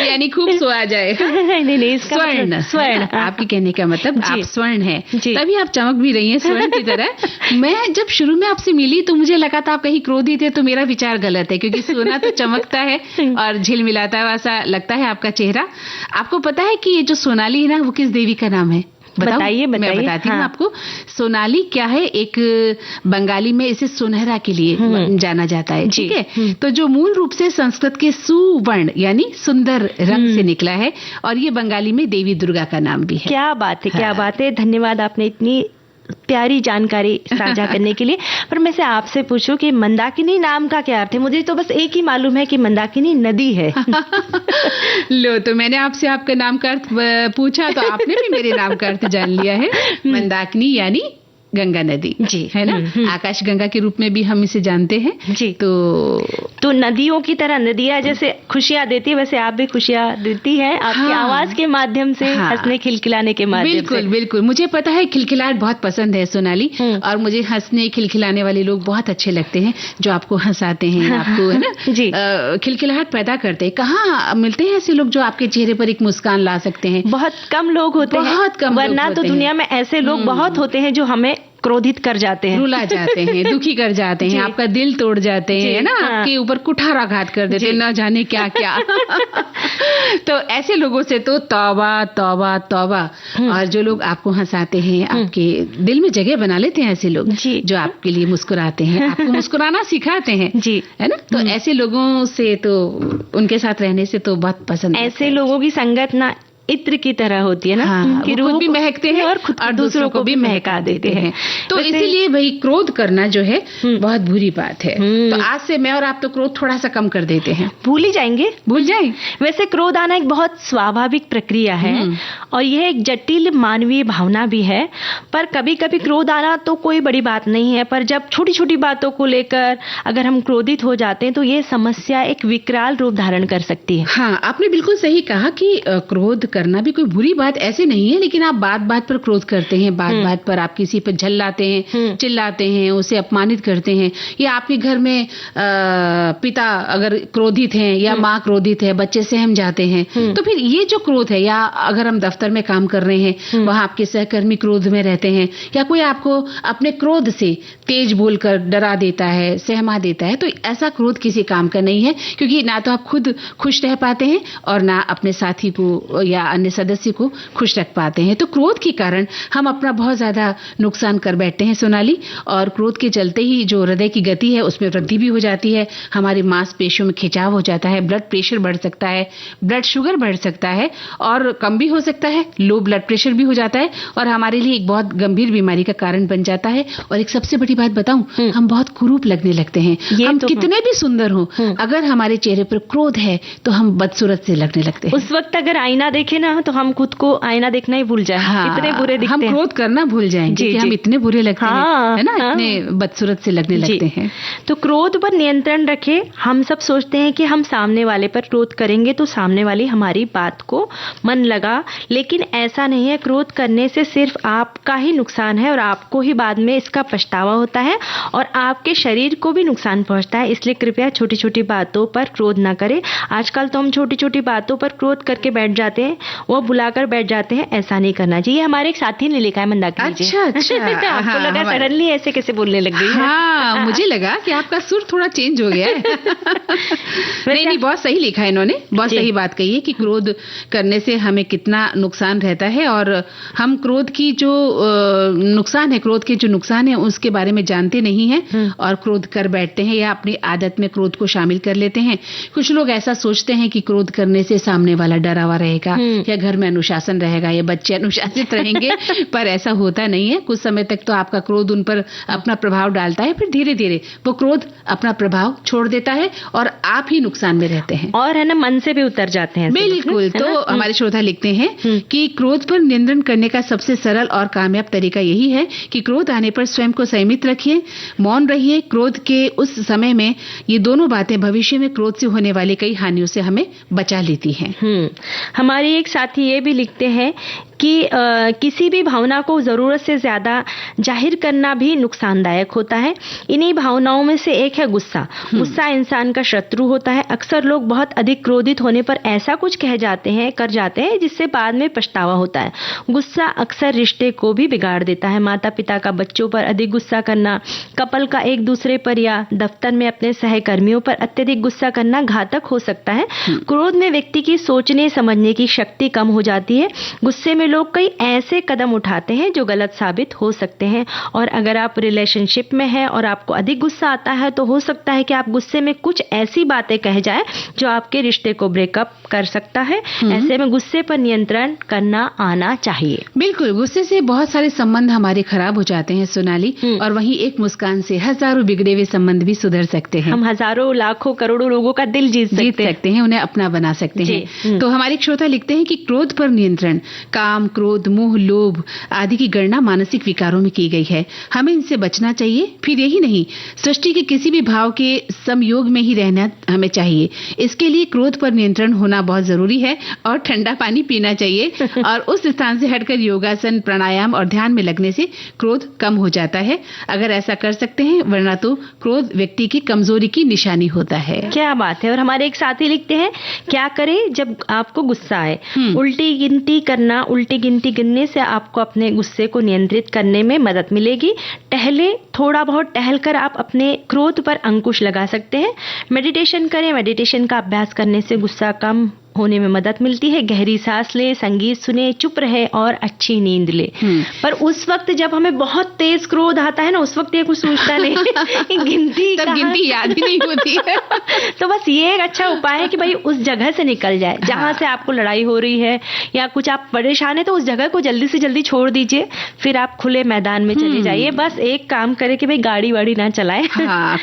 Speaker 1: यानी खूब सोया जाए।
Speaker 2: नहीं, इसका
Speaker 1: स्वर्ण,
Speaker 2: स्वर्ण।
Speaker 1: आपके कहने का मतलब आप स्वर्ण है, तभी आप चमक भी रही हैं स्वर्ण की तरह। मैं जब शुरू में आपसे मिली तो मुझे लगा था आप कहीं क्रोधित है, तो मेरा विचार गलत है, क्योंकि सोना तो चमकता है और झिलमिलाता है, वैसा लगता है आपका चेहरा। आपको पता है कि ये जो सोनाली है ना, वो किस देवी का नाम है?
Speaker 2: बताइए।
Speaker 1: मैं बताती हूँ आपको। सोनाली क्या है, एक बंगाली में इसे सुनहरा के लिए जाना जाता है, ठीक है। तो जो मूल रूप से संस्कृत के सुवर्ण यानी सुंदर रंग से निकला है, और ये बंगाली में देवी दुर्गा का नाम भी है।
Speaker 2: क्या बात है, क्या बात है। धन्यवाद आपने इतनी प्यारी जानकारी साझा करने के लिए। पर मैं से आपसे पूछूं कि मंदाकिनी नाम का क्या अर्थ है? मुझे तो बस एक ही मालूम है कि मंदाकिनी नदी है।
Speaker 1: लो, तो मैंने आपसे आपका नाम का अर्थ पूछा, तो आपने भी मेरे नाम का अर्थ जान लिया है। मंदाकिनी यानी गंगा नदी,
Speaker 2: जी,
Speaker 1: है ना। आकाश गंगा के रूप में भी हम इसे जानते हैं
Speaker 2: जी।
Speaker 1: तो
Speaker 2: नदियों की तरह नदियाँ जैसे खुशियाँ देती है, वैसे आप भी खुशियाँ देती हैं आपकी आवाज के माध्यम से, हंसने खिलखिलाने के माध्यम से।
Speaker 1: बिल्कुल। मुझे पता है खिलखिलाहट बहुत पसंद है सोनाली, और मुझे हंसने खिलखिलाने वाले लोग बहुत अच्छे लगते हैं, जो आपको हंसाते हैं, आपको है ना
Speaker 2: जी,
Speaker 1: खिलखिलाहट पैदा करते हैं। कहाँ मिलते हैं ऐसे लोग जो आपके चेहरे पर एक मुस्कान ला सकते हैं?
Speaker 2: बहुत कम लोग होते हैं,
Speaker 1: बहुत कम,
Speaker 2: वरना तो दुनिया में ऐसे लोग बहुत होते हैं जो हमें क्रोधित कर जाते हैं,
Speaker 1: रुला जाते हैं, दुखी कर जाते हैं, आपका दिल तोड़ जाते हैं, है ना, आपके ऊपर कुठाराघात कर देते हैं, न जाने क्या क्या। तो ऐसे लोगों से तो तौबा तौबा तौबा। और जो लोग आपको हंसाते हैं, आपके दिल में जगह बना लेते हैं, ऐसे लोग जो आपके लिए मुस्कुराते हैं, आपको मुस्कुराना सिखाते हैं,
Speaker 2: जी,
Speaker 1: है ना। तो ऐसे लोगों से तो, उनके साथ रहने से तो बहुत पसंद।
Speaker 2: ऐसे लोगों की संगत ना इत्र की तरह होती है ना,
Speaker 1: उनकी रूह भी महकते हैं और दूसरों को भी महका देते हैं। तो इसीलिए भाई क्रोध करना जो है बहुत बुरी बात है। तो आज से मैं और आप तो क्रोध थोड़ा सा कम कर देते हैं,
Speaker 2: भूल जाएं। वैसे क्रोध आना एक बहुत स्वाभाविक प्रक्रिया है, और यह एक जटिल मानवीय भावना भी है। पर कभी कभी क्रोध आना तो कोई बड़ी बात नहीं है, पर जब छोटी छोटी बातों को लेकर अगर हम क्रोधित हो जाते हैं तो ये समस्या एक विकराल रूप धारण कर सकती है।
Speaker 1: हाँ, आपने बिल्कुल सही कहा कि क्रोध करना भी कोई बुरी बात ऐसे नहीं है, लेकिन आप बात बात पर क्रोध करते हैं, बात बात पर आप किसी पर झल्लाते हैं, चिल्लाते हैं, उसे अपमानित करते हैं, या आपके घर में पिता अगर क्रोधित हैं या माँ क्रोधित है, बच्चे सहम जाते हैं, तो फिर ये जो क्रोध है, या अगर हम दफ्तर में काम कर रहे हैं, वहां आपके सहकर्मी क्रोध में रहते हैं, या कोई आपको अपने क्रोध से तेज बोलकर डरा देता है, सहमा देता है, तो ऐसा क्रोध किसी काम का नहीं है, क्योंकि ना तो आप खुद खुश रह पाते हैं और ना अपने साथी को या अन्य सदस्य को खुश रख पाते हैं। तो क्रोध के कारण हम अपना बहुत ज्यादा नुकसान कर बैठते हैं सोनाली, और क्रोध के चलते ही जो हृदय की गति है उसमें वृद्धि भी हो जाती है, हमारी मांसपेशियों में खिंचाव हो जाता है, ब्लड प्रेशर बढ़ सकता है, ब्लड शुगर बढ़ सकता है, और कम भी हो सकता है, लो ब्लड प्रेशर भी हो जाता है, और हमारे लिए एक बहुत गंभीर बीमारी का कारण बन जाता है। और एक सबसे बड़ी बात बताऊं, हम बहुत कुरूप लगने लगते हैं। हम तो कितने भी सुंदर हो, अगर हमारे चेहरे पर क्रोध है तो हम बदसूरत से लगने लगते हैं।
Speaker 2: उस वक्त अगर आईना देखे ना तो हम खुद को आईना देखना ही भूल जाए, इतने बुरे दिखते हैं।
Speaker 1: हम क्रोध करना भूल जाएंगे कि हम इतने बुरे लगते हैं, है ना, इतने बदसूरत से लगने लगते हैं।
Speaker 2: तो क्रोध पर नियंत्रण रखें। हम सब सोचते हैं कि हम सामने वाले पर क्रोध करेंगे तो सामने वाली हमारी बात को मन लगा, लेकिन ऐसा नहीं है। क्रोध करने से सिर्फ आपका ही नुकसान है और आपको ही बाद में इसका पछतावा होता है और आपके शरीर को भी नुकसान पहुंचता है। इसलिए कृपया छोटी छोटी बातों पर क्रोध ना करें। आजकल तो हम छोटी छोटी बातों पर क्रोध करके बैठ जाते हैं, वो बुलाकर बैठ जाते हैं। ऐसा नहीं करना चाहिए। हमारे एक साथी ने लिखा है मंदाकिनी जी।
Speaker 1: अच्छा।
Speaker 2: आपको लगा सडनली ऐसे कैसे बोलने लग गई?
Speaker 1: हाँ, मुझे लगा कि आपका सुर थोड़ा चेंज हो गया है। नहीं, बहुत सही लिखा है इन्होंने, बहुत सही बात कही है कि क्रोध करने से हमें कितना नुकसान रहता है, और हम क्रोध की जो नुकसान है, क्रोध के जो नुकसान है उसके बारे में जानते नहीं हैं और क्रोध कर बैठते हैं या अपनी आदत में क्रोध को शामिल कर लेते हैं। कुछ लोग ऐसा सोचते हैं कि क्रोध करने से सामने वाला डरा हुआ रहेगा या घर में अनुशासन रहेगा या बच्चे अनुशासित रहेंगे, पर ऐसा होता नहीं है। कुछ समय तक तो आपका क्रोध उन पर अपना प्रभाव डालता है, फिर धीरे धीरे वो क्रोध अपना प्रभाव छोड़ देता है और आप ही नुकसान में रहते हैं,
Speaker 2: और है ना, मन से भी उतर जाते हैं।
Speaker 1: बिल्कुल। तो हमारे श्रोता लिखते हैं कि क्रोध पर नियंत्रण करने का सबसे सरल और कामयाब तरीका यही है कि क्रोध आने पर स्वयं को संयमित रखिए, मौन रहिए। क्रोध के उस समय में ये दोनों बातें भविष्य में क्रोध से होने वाली कई हानियों से हमें बचा लेती हैं।
Speaker 2: हमारी एक साथी ये भी लिखते हैं कि किसी भी भावना को ज़रूरत से ज़्यादा जाहिर करना भी नुकसानदायक होता है। इन्हीं भावनाओं में से एक है गुस्सा। गुस्सा इंसान का शत्रु होता है। अक्सर लोग बहुत अधिक क्रोधित होने पर ऐसा कुछ कर जाते हैं जिससे बाद में पछतावा होता है। गुस्सा अक्सर रिश्ते को भी बिगाड़ देता है। माता पिता का बच्चों पर अधिक गुस्सा करना, कपल का एक दूसरे पर या दफ्तर में अपने सहकर्मियों पर अत्यधिक गुस्सा करना घातक हो सकता है। क्रोध में व्यक्ति की सोचने समझने की शक्ति कम हो जाती है। गुस्से में लोग कई ऐसे कदम उठाते हैं जो गलत साबित हो सकते हैं। और अगर आप रिलेशनशिप में हैं और आपको अधिक गुस्सा आता है तो हो सकता है कि आप गुस्से में कुछ ऐसी बातें कह जाएं जो आपके रिश्ते को ब्रेकअप कर सकता है। ऐसे में गुस्से पर नियंत्रण करना आना चाहिए।
Speaker 1: बिल्कुल, गुस्से से बहुत सारे संबंध हमारे खराब हो जाते हैं सोनाली, और वहीं एक मुस्कान से हजारों बिगड़े हुए संबंध भी सुधर सकते हैं।
Speaker 2: हम हजारों लाखों करोड़ों लोगों का दिल जीत सकते हैं,
Speaker 1: उन्हें अपना बना सकते हैं। तो हमारे श्रोता लिखते हैं कि क्रोध पर नियंत्रण, काम, क्रोध, मोह, लोभ आदि की गणना मानसिक विकारों में की गई है। हमें इनसे बचना चाहिए। फिर यही नहीं, सृष्टि के किसी भी भाव के समयोग में ही रहना हमें चाहिए। इसके लिए क्रोध पर नियंत्रण होना बहुत जरूरी है और ठंडा पानी पीना चाहिए और उस स्थान से हटकर योगासन, प्राणायाम और ध्यान में लगने से क्रोध कम हो जाता है। अगर ऐसा कर सकते हैं, वरना तो क्रोध व्यक्ति की कमजोरी की निशानी होता है।
Speaker 2: क्या बात है। और हमारे एक साथी लिखते हैं, क्या करें जब आपको गुस्सा आए? उल्टी गिनती करना। उल्टी गिनती गिनने से आपको अपने गुस्से को नियंत्रित करने में मदद मिलेगी। थोड़ा बहुत टहलकर आप अपने क्रोध पर अंकुश लगा सकते हैं। मेडिटेशन करें। मेडिटेशन का अभ्यास करने से गुस्सा कम होने में मदद मिलती है। गहरी सांस ले, संगीत सुने, चुप रहे और अच्छी नींद ले। पर उस वक्त जब हमें बहुत तेज क्रोध आता है ना, उस वक्त ये कुछ सोचता नहीं
Speaker 1: गिनती याद ही नहीं होती है।
Speaker 2: तो बस ये एक अच्छा उपाय है कि भाई उस जगह से निकल जाए जहां से आपको लड़ाई हो रही है या कुछ आप परेशान है, तो उस जगह को जल्दी से जल्दी छोड़ दीजिए। फिर आप खुले मैदान में चले जाइए। बस एक काम करें कि भाई गाड़ी वाड़ी ना चलाए।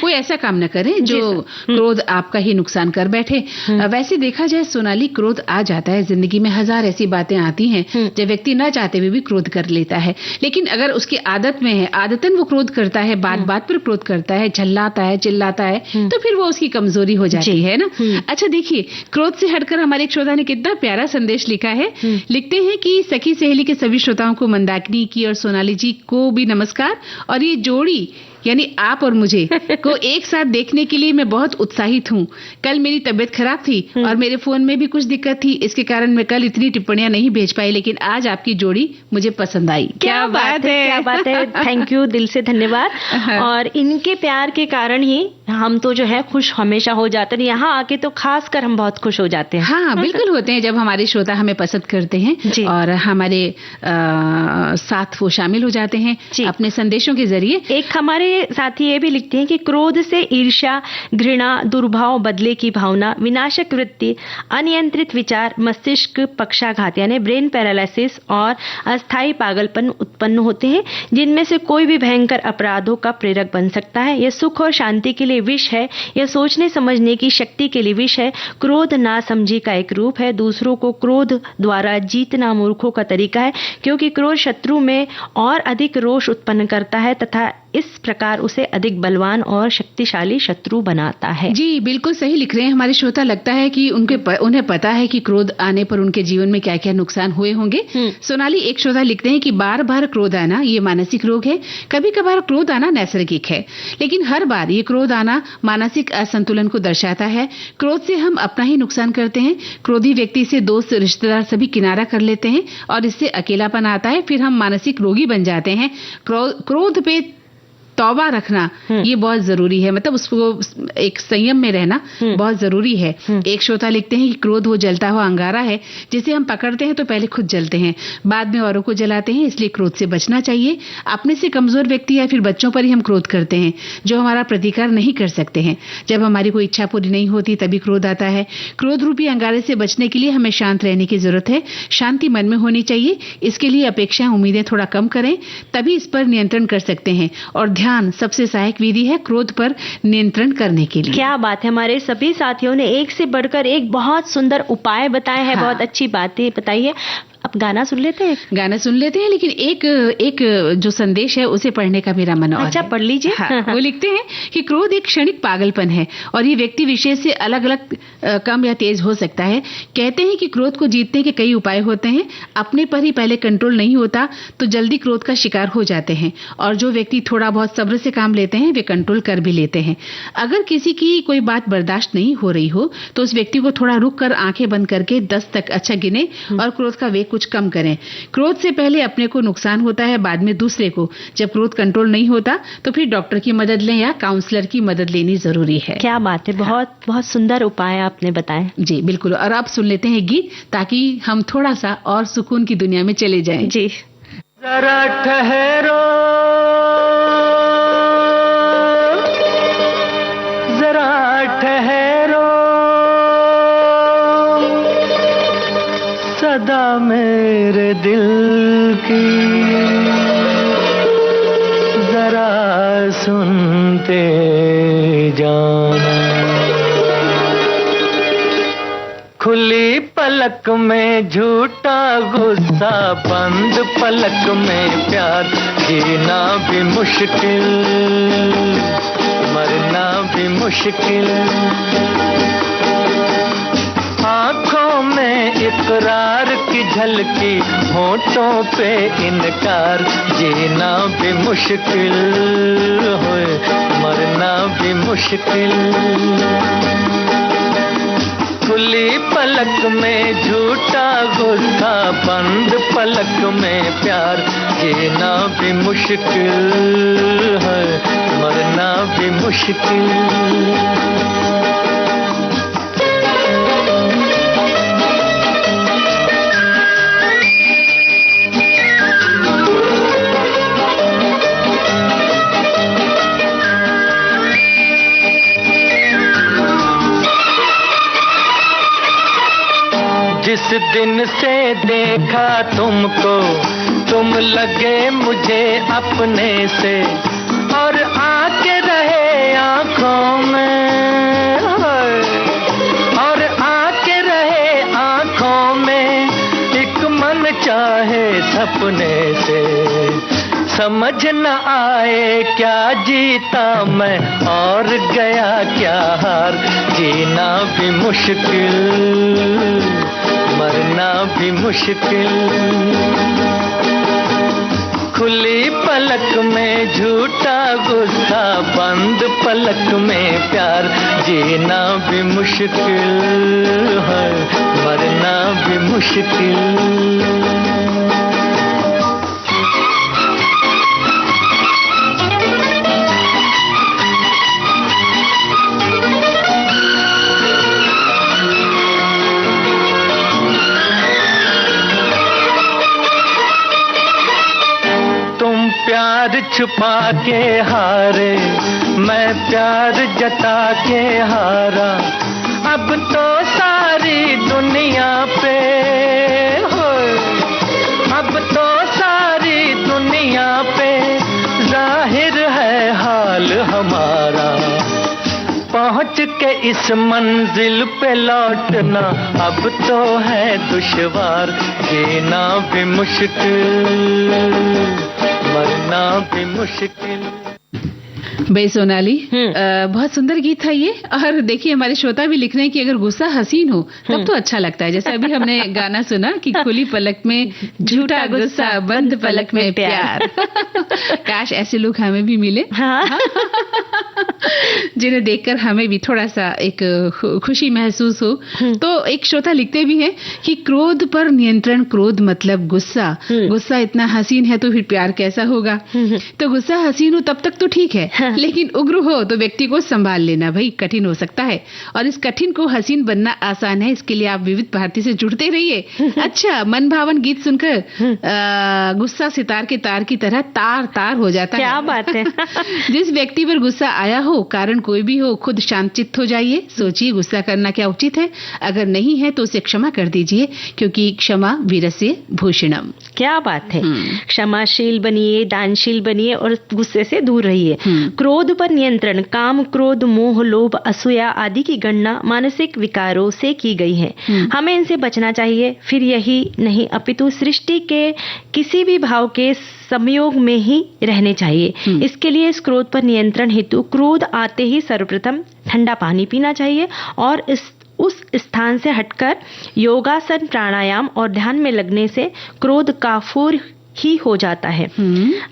Speaker 1: कोई ऐसा काम न करें जो क्रोध आपका ही नुकसान कर बैठे। वैसे देखा जाए सोनाली, क्रोध आ जाता है। जिंदगी में हजार ऐसी बातें आती हैं जब व्यक्ति न चाहते हुए भी क्रोध कर लेता है। लेकिन अगर उसकी आदत में है, आदतन वो क्रोध करता है, बात बात पर क्रोध करता है, झल्लाता है, चिल्लाता है, तो फिर वो उसकी कमजोरी हो जाती है ना। अच्छा देखिए, क्रोध से हटकर हमारे एक श्रोता ने कितना प्यारा संदेश लिखा है। लिखते हैं कि सखी सहेली के सभी श्रोताओं को, मंदाकिनी की और सोनाली जी को भी नमस्कार। और ये जोड़ी यानी आप और मुझे को एक साथ देखने के लिए मैं बहुत उत्साहित हूँ। कल मेरी तबीयत खराब थी और मेरे फोन में भी कुछ दिक्कत थी, इसके कारण मैं कल इतनी टिप्पणियां नहीं भेज पाई, लेकिन आज आपकी जोड़ी मुझे पसंद आई।
Speaker 2: क्या बात है, क्या बात है। थैंक यू, दिल से धन्यवाद। और इनके प्यार के कारण ही हम तो जो है खुश हमेशा हो जाते हैं। यहाँ आके तो खासकर हम बहुत खुश हो जाते हैं।
Speaker 1: हाँ बिल्कुल होते हैं, जब हमारे श्रोता हमें पसंद करते हैं और हमारे साथ वो शामिल हो जाते हैं अपने संदेशों के जरिए।
Speaker 2: एक हमारे साथी ये भी लिखते हैं कि क्रोध से ईर्ष्या, घृणा, दुर्भाव, बदले की भावना, विनाशक वृत्ति, अनियंत्रित विचार, मस्तिष्क पक्षाघात यानी ब्रेन पैरालिसिस और अस्थायी पागलपन उत्पन्न होते हैं, जिनमें से कोई भी भयंकर अपराधों का प्रेरक बन सकता है। यह सुख और शांति के लिए विष है। यह सोचने समझने की शक्ति के लिए विष है। क्रोध नासमझी का एक रूप है। दूसरों को क्रोध द्वारा जीतना मूर्खों का तरीका है, क्योंकि क्रोध शत्रु में और अधिक रोष उत्पन्न करता है तथा इस प्रकार उसे अधिक बलवान और शक्तिशाली शत्रु बनाता है।
Speaker 1: जी बिल्कुल सही लिख रहे हैं हमारे श्रोता। लगता है कि उन्हें पता है कि क्रोध आने पर उनके जीवन में क्या क्या नुकसान हुए होंगे। सोनाली, एक श्रोता लिखते हैं कि बार बार क्रोध आना ये मानसिक रोग है। कभी कभार क्रोध आना नैसर्गिक है, लेकिन हर बार ये क्रोध आना मानसिक असंतुलन को दर्शाता है। क्रोध से हम अपना ही नुकसान करते हैं। क्रोधी व्यक्ति से दोस्त, रिश्तेदार सभी किनारा कर लेते हैं और इससे अकेलापन आता है। फिर हम मानसिक रोगी बन जाते हैं। क्रोध पे तौबा रखना ये बहुत जरूरी है, मतलब उसको एक संयम में रहना बहुत जरूरी है। एक श्रोता लिखते हैं कि क्रोध वो जलता हुआ अंगारा है जिसे हम पकड़ते हैं तो पहले खुद जलते हैं, बाद में औरों को जलाते हैं, इसलिए क्रोध से बचना चाहिए। अपने से कमजोर व्यक्ति या फिर बच्चों पर ही हम क्रोध करते हैं जो हमारा प्रतिकार नहीं कर सकते हैं। जब हमारी कोई इच्छा पूरी नहीं होती तभी क्रोध आता है। क्रोध रूपी अंगारे से बचने के लिए हमें शांत रहने की जरूरत है। शांति मन में होनी चाहिए। इसके लिए अपेक्षाएं, उम्मीदें थोड़ा कम करें, तभी इस पर नियंत्रण कर सकते हैं। और ध्यान सबसे सहायक विधि है क्रोध पर नियंत्रण करने के लिए।
Speaker 2: क्या बात है। हमारे सभी साथियों ने एक से बढ़कर एक बहुत सुंदर उपाय बताए हैं। बहुत अच्छी बातें बताई है। आप गाना सुन लेते हैं?
Speaker 1: गाना सुन लेते हैं, लेकिन एक जो संदेश है उसे पढ़ने का मेरा मन और
Speaker 2: अच्छा,
Speaker 1: है।
Speaker 2: पढ़ लीजिए।
Speaker 1: हाँ, वो लिखते हैं कि क्रोध एक क्षणिक पागलपन है और ये व्यक्ति विशेष से अलग अलग कम या तेज हो सकता है। कहते हैं कि क्रोध को जीतने के कई उपाय होते हैं। अपने पर ही पहले कंट्रोल नहीं होता तो जल्दी क्रोध का शिकार हो जाते हैं, और जो व्यक्ति थोड़ा बहुत सब्र से काम लेते हैं वे कंट्रोल कर भी लेते हैं। अगर किसी की कोई बात बर्दाश्त नहीं हो रही हो तो उस व्यक्ति को थोड़ा रुक कर आंखें बंद करके 10 तक अच्छा गिने और क्रोध का वेग कुछ कम करें। क्रोध से पहले अपने को नुकसान होता है, बाद में दूसरे को। जब क्रोध कंट्रोल नहीं होता तो फिर डॉक्टर की मदद लें या काउंसलर की मदद लेनी जरूरी है।
Speaker 2: क्या बात है, बहुत बहुत सुंदर उपाय आपने बताए।
Speaker 1: जी बिल्कुल। और अब सुन लेते हैं गीत, ताकि हम थोड़ा सा और सुकून की दुनिया में चले जाएं।
Speaker 2: जी।
Speaker 3: जरा ठहरो, जरा ठहरो, सदा मेरे दिल की जरा सुनते जाना। खुली पलक में झूठा गुस्सा, बंद पलक में प्यार, जीना भी मुश्किल, मरना भी मुश्किल। आँखों में इकरार की झलकी, होठों पे इनकार, जीना भी मुश्किल, होए मरना भी मुश्किल। खुली पलक में झूठा गुस्सा, बंद पलक में प्यार, जीना भी मुश्किल है, मरना भी मुश्किल। जिस दिन से देखा तुमको, तुम लगे मुझे अपने से, और आके रहे आँखों में, और आके रहे आँखों में, एक मन चाहे सपने से। समझ न आए क्या जीता मैं और गया क्या हार, जीना भी मुश्किल, मरना भी मुश्किल। खुली पलक में झूठा गुस्सा, बंद पलक में प्यार, जीना भी मुश्किल है, मरना भी मुश्किल। प्यार छुपा के हारे, मैं प्यार जता के हारा। अब तो सारी दुनिया पे हो, अब तो सारी दुनिया पे जाहिर है हाल हमारा। पहुँच के इस मंजिल पे लौटना अब तो है दुश्वार, जीना भी मुश्किल, मरना भी मुश्किल।
Speaker 1: बे सोनाली, बहुत सुंदर गीत था ये। और देखिए हमारे श्रोता भी लिख रहे हैं कि अगर गुस्सा हसीन हो तब तो अच्छा लगता है। जैसे अभी हमने गाना सुना कि खुली पलक में झूठा गुस्सा, बंद पलक में प्यार। काश ऐसे लोग हमें भी मिले, हाँ। जिन्हें देखकर हमें भी थोड़ा सा एक खुशी महसूस हो। तो एक श्रोता लिखते भी हैं कि क्रोध पर नियंत्रण, क्रोध मतलब गुस्सा, गुस्सा इतना हसीन है तो फिर प्यार कैसा होगा। तो गुस्सा हसीन हो तब तक तो ठीक है, लेकिन उग्र हो तो व्यक्ति को संभाल लेना भाई कठिन हो सकता है, और इस कठिन को हसीन बनना आसान है। इसके लिए आप विविध भारती से जुड़ते रहिए। अच्छा, मन भावन गीत सुनकर गुस्सा सितार के तार की तरह तार तार हो जाता है।
Speaker 2: क्या बात है।
Speaker 1: जिस व्यक्ति पर गुस्सा आया हो हो, कारण कोई भी हो, खुद शांतचित्त हो जाइए, सोचिए गुस्सा करना क्या उचित है, अगर नहीं है तो उसे क्षमा कर दीजिए, क्योंकि क्षमा वीरस्य भूषणम।
Speaker 2: क्या बात है। क्षमाशील बनिए, दानशील बनिए और गुस्से से दूर रहिए। क्रोध पर नियंत्रण, काम, क्रोध, मोह, लोभ, असूया आदि की गणना मानसिक विकारों से की गई है। हमें इनसे बचना चाहिए। फिर यही नहीं अपितु सृष्टि के किसी भी भाव के संयोग में ही रहने चाहिए। इसके लिए इस क्रोध पर नियंत्रण हेतु क्रोध आते ही सर्वप्रथम ठंडा पानी पीना चाहिए और उस स्थान से हटकर योगासन, प्राणायाम और ध्यान में लगने से क्रोध काफूर ही हो जाता है।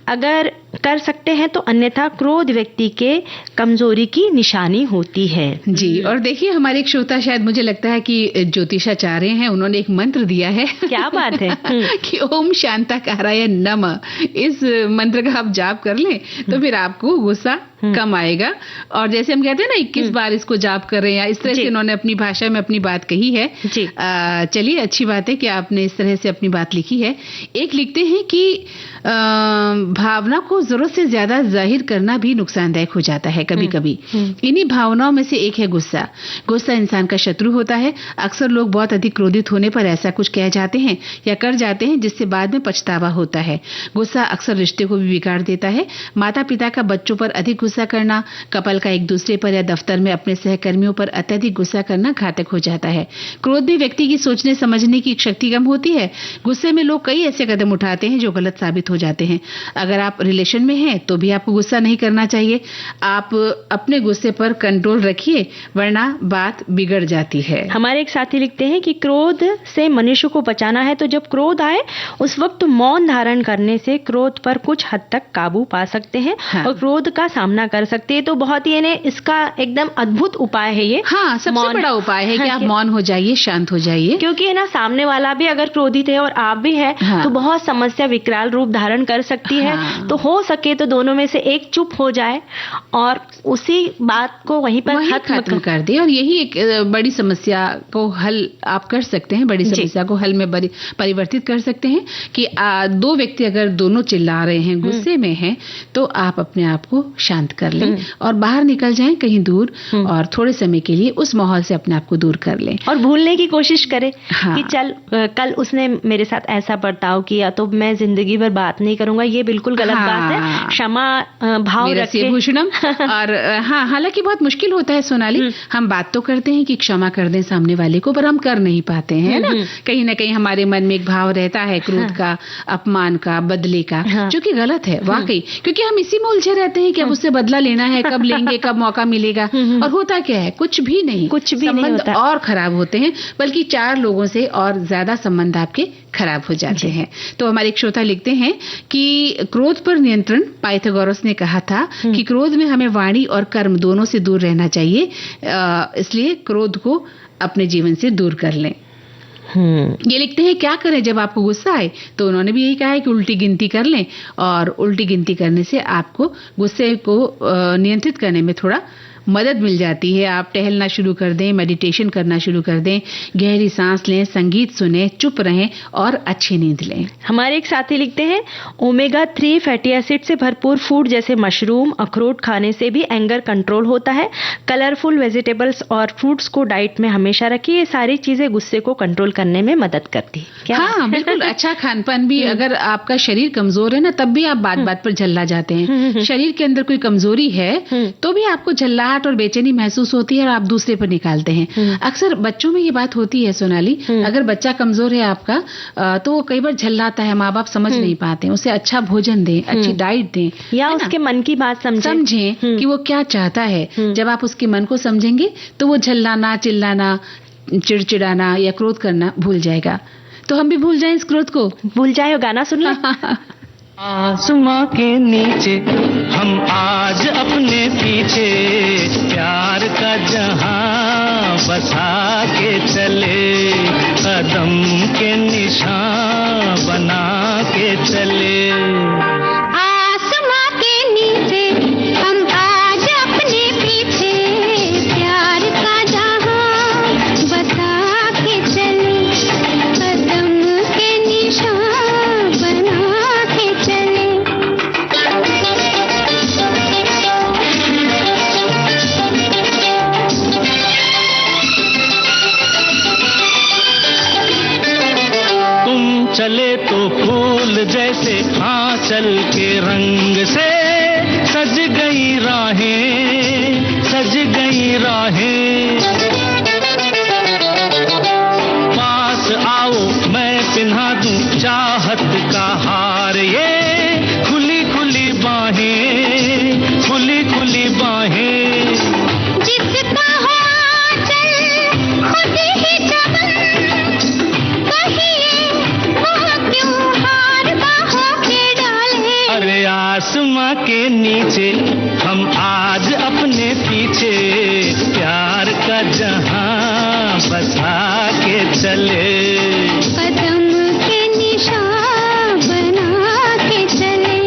Speaker 2: अगर कर सकते हैं तो, अन्यथा क्रोध व्यक्ति के कमजोरी की निशानी होती है।
Speaker 1: जी, और देखिए हमारे एक श्रोता, शायद मुझे लगता है कि ज्योतिषाचार्य हैं, उन्होंने एक मंत्र दिया है।
Speaker 2: क्या बात है।
Speaker 1: कि ओम शांताकाराय नमः, इस मंत्र का आप जाप कर लें तो फिर आपको गुस्सा कम आएगा। और जैसे हम कहते हैं ना 21 बार इसको जाप कर रहे हैं, इस तरह से इन्होंने अपनी भाषा में अपनी बात कही है। चलिए, अच्छी बात है कि आपने इस तरह से अपनी बात लिखी है। एक लिखते हैं कि भावना को जरूरत से ज्यादा जाहिर करना भी नुकसानदायक हो जाता है कभी कभी। इन्हीं भावनाओं में से एक है गुस्सा। गुस्सा इंसान का शत्रु होता है। अक्सर लोग बहुत अधिक क्रोधित होने पर ऐसा कुछ कह जाते हैं या कर जाते हैं जिससे बाद में पछतावा होता है। गुस्सा अक्सर रिश्ते को भी बिगाड़ देता है। माता पिता का बच्चों पर अधिक गुस्सा करना, कपल का एक दूसरे पर या दफ्तर में अपने सहकर्मियों पर अत्यधिक गुस्सा करना घातक हो जाता है। क्रोध भी व्यक्ति की सोचने समझने की शक्ति कम होती है। गुस्से में लोग कई ऐसे कदम उठाते हैं जो गलत साबित हो जाते हैं। अगर आप रिलेशन में हैं तो भी आपको गुस्सा नहीं करना चाहिए। आप अपने गुस्से पर कंट्रोल रखिए, वरना बात बिगड़ जाती है।
Speaker 2: हमारे एक साथी लिखते हैं कि क्रोध से मनुष्य को बचाना है तो जब क्रोध आए उस वक्त मौन धारण करने से क्रोध पर कुछ हद तक काबू पा सकते हैं। और क्रोध का सामना कर सकते हैं। तो बहुत ही इसका एकदम अद्भुत उपाय है ये।
Speaker 1: हाँ, सबसे बड़ा उपाय है कि आप मौन हो जाइए, शांत हो जाइए।
Speaker 2: क्योंकि सामने वाला भी अगर क्रोधित है और आप भी है तो बहुत समस्या विकराल रूप धारण कर सकती है। तो हो सके तो दोनों में से एक चुप हो जाए और उसी बात को वहीं पर खत्म
Speaker 1: कर दे। और यही एक बड़ी समस्या को हल आप कर सकते हैं, बड़ी समस्या को हल में परिवर्तित कर सकते हैं। कि दो व्यक्ति अगर दोनों चिल्ला रहे हैं, गुस्से में हैं, तो आप अपने आप को शांत कर लें और बाहर निकल जाएं कहीं दूर और थोड़े समय के लिए उस माहौल से अपने आप को दूर कर लें
Speaker 2: और भूलने की कोशिश करें। कि चल कल उसने मेरे साथ ऐसा बर्ताव किया तो मैं जिंदगी भर बात नहीं करूंगा, ये बिल्कुल गलत बात है। क्षमा भाव रखें भूषणम।
Speaker 1: और हालांकि बहुत मुश्किल होता है सोनाली, हम बात तो करते हैं कि क्षमा कर दें सामने वाले को, पर हम कर नहीं पाते हैं ना कहीं हमारे मन में एक भाव रहता है क्रोध का, अपमान का, बदले का, जो कि गलत है वाकई। क्योंकि हम इसी में उलझे रहते हैं कि अब उससे बदला लेना है, कब लेंगे, कब मौका मिलेगा। और होता क्या है, कुछ भी नहीं, संबंध और खराब होते हैं, बल्कि 4 लोगों से और ज्यादा संबंध आपके खराब हो जाते हैं। तो हमारे एक श्रोता लिखते हैं कि क्रोध पर नियंत्रण, पाइथागोरस ने कहा था कि क्रोध में हमें वाणी और कर्म दोनों से दूर रहना चाहिए, इसलिए क्रोध को अपने जीवन से दूर कर लें। ये लिखते हैं क्या करें जब आपको गुस्सा आए, तो उन्होंने भी यही कहा है कि उल्टी गिनती कर लें और उल्टी गिनती करने से आपको गुस्से को नियंत्रित करने में थोड़ा मदद मिल जाती है। आप टहलना शुरू कर दें, मेडिटेशन करना शुरू कर दें, गहरी सांस लें, संगीत सुनें, चुप रहें और अच्छी नींद लें।
Speaker 2: हमारे एक साथी लिखते हैं ओमेगा 3 फैटी एसिड से भरपूर फूड जैसे मशरूम, अखरोट खाने से भी एंगर कंट्रोल होता है। कलरफुल वेजिटेबल्स और फ्रूट्स को डाइट में हमेशा रखिए। ये सारी चीजें गुस्से को कंट्रोल करने में मदद करती है।
Speaker 1: हाँ, बिल्कुल। अच्छा खानपान भी, अगर आपका शरीर कमजोर है ना, तब भी आप बात बात पर झल्ला जाते हैं। शरीर के अंदर कोई कमजोरी है तो भी आपको झल्लाहट और बेचैनी महसूस होती है और आप दूसरे पर निकालते हैं। अक्सर बच्चों में ये बात होती है सोनाली, अगर बच्चा कमजोर है आपका तो वो कई बार झल्लाता है, माँ बाप समझ नहीं पाते हैं। उसे अच्छा भोजन दें, अच्छी डाइट दें,
Speaker 2: या उसके मन की बात समझें
Speaker 1: कि वो क्या चाहता है। जब आप उसके मन को समझेंगे तो वो झल्लाना, चिल्लाना, चिड़चिड़ाना या क्रोध करना भूल जाएगा। तो हम भी भूल जाएं इस क्रोध को,
Speaker 2: भूल जाए। गाना सुन लो।
Speaker 3: आसमां के नीचे हम आज अपने पीछे प्यार का जहां बसा के चले, कदम के निशान बना के चले।
Speaker 4: आसमां के नीचे हम आज अपने पीछे प्यार का जहां बसा के चले, कदम के निशान बना के चले।
Speaker 3: आंचल के रंग से सज गई राहें, सज गई राहें। पास आओ मैं पिन्हा दूं चाहत का हार, ये खुली खुली बाहें, खुली खुली बाहें।
Speaker 4: जिसका हो आंचल खुद ही चमन, कहिए वो क्यों हार बाहों के डाले।
Speaker 3: अरे आसमां के नीचे हम आज अपने पीछे प्यार का जहां बसा के चले।
Speaker 4: कदम के निशान बना के चले।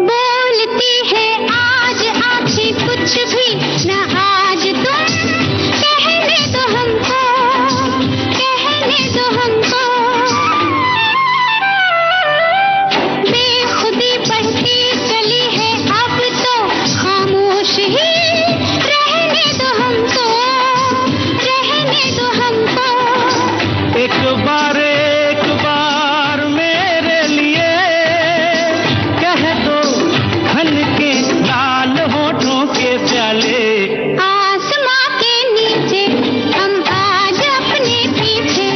Speaker 4: बोलती है आज आँखें कुछ भी न आज तुम, कहने दो हमको, कहने दो हमको। बेखुदी बढ़ती चली है अब तो खामोश ही रहने दो हमको, रहने दो हमको।
Speaker 3: एक बार मेरे लिए कह दो खन के लाल होठों के प्याले।
Speaker 4: आसमां के नीचे हम आज अपने पीछे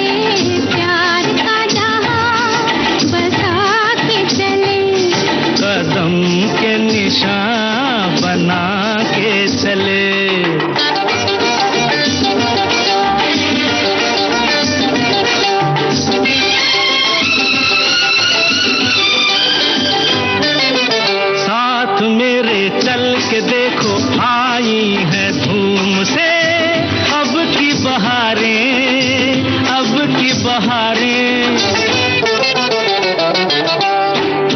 Speaker 4: प्यार का जहां बसा के चले।
Speaker 3: कदम के निशान बना के चले। साथ मेरे चल के देखो आई है धूम से अब की बहारें, अब की बहारें।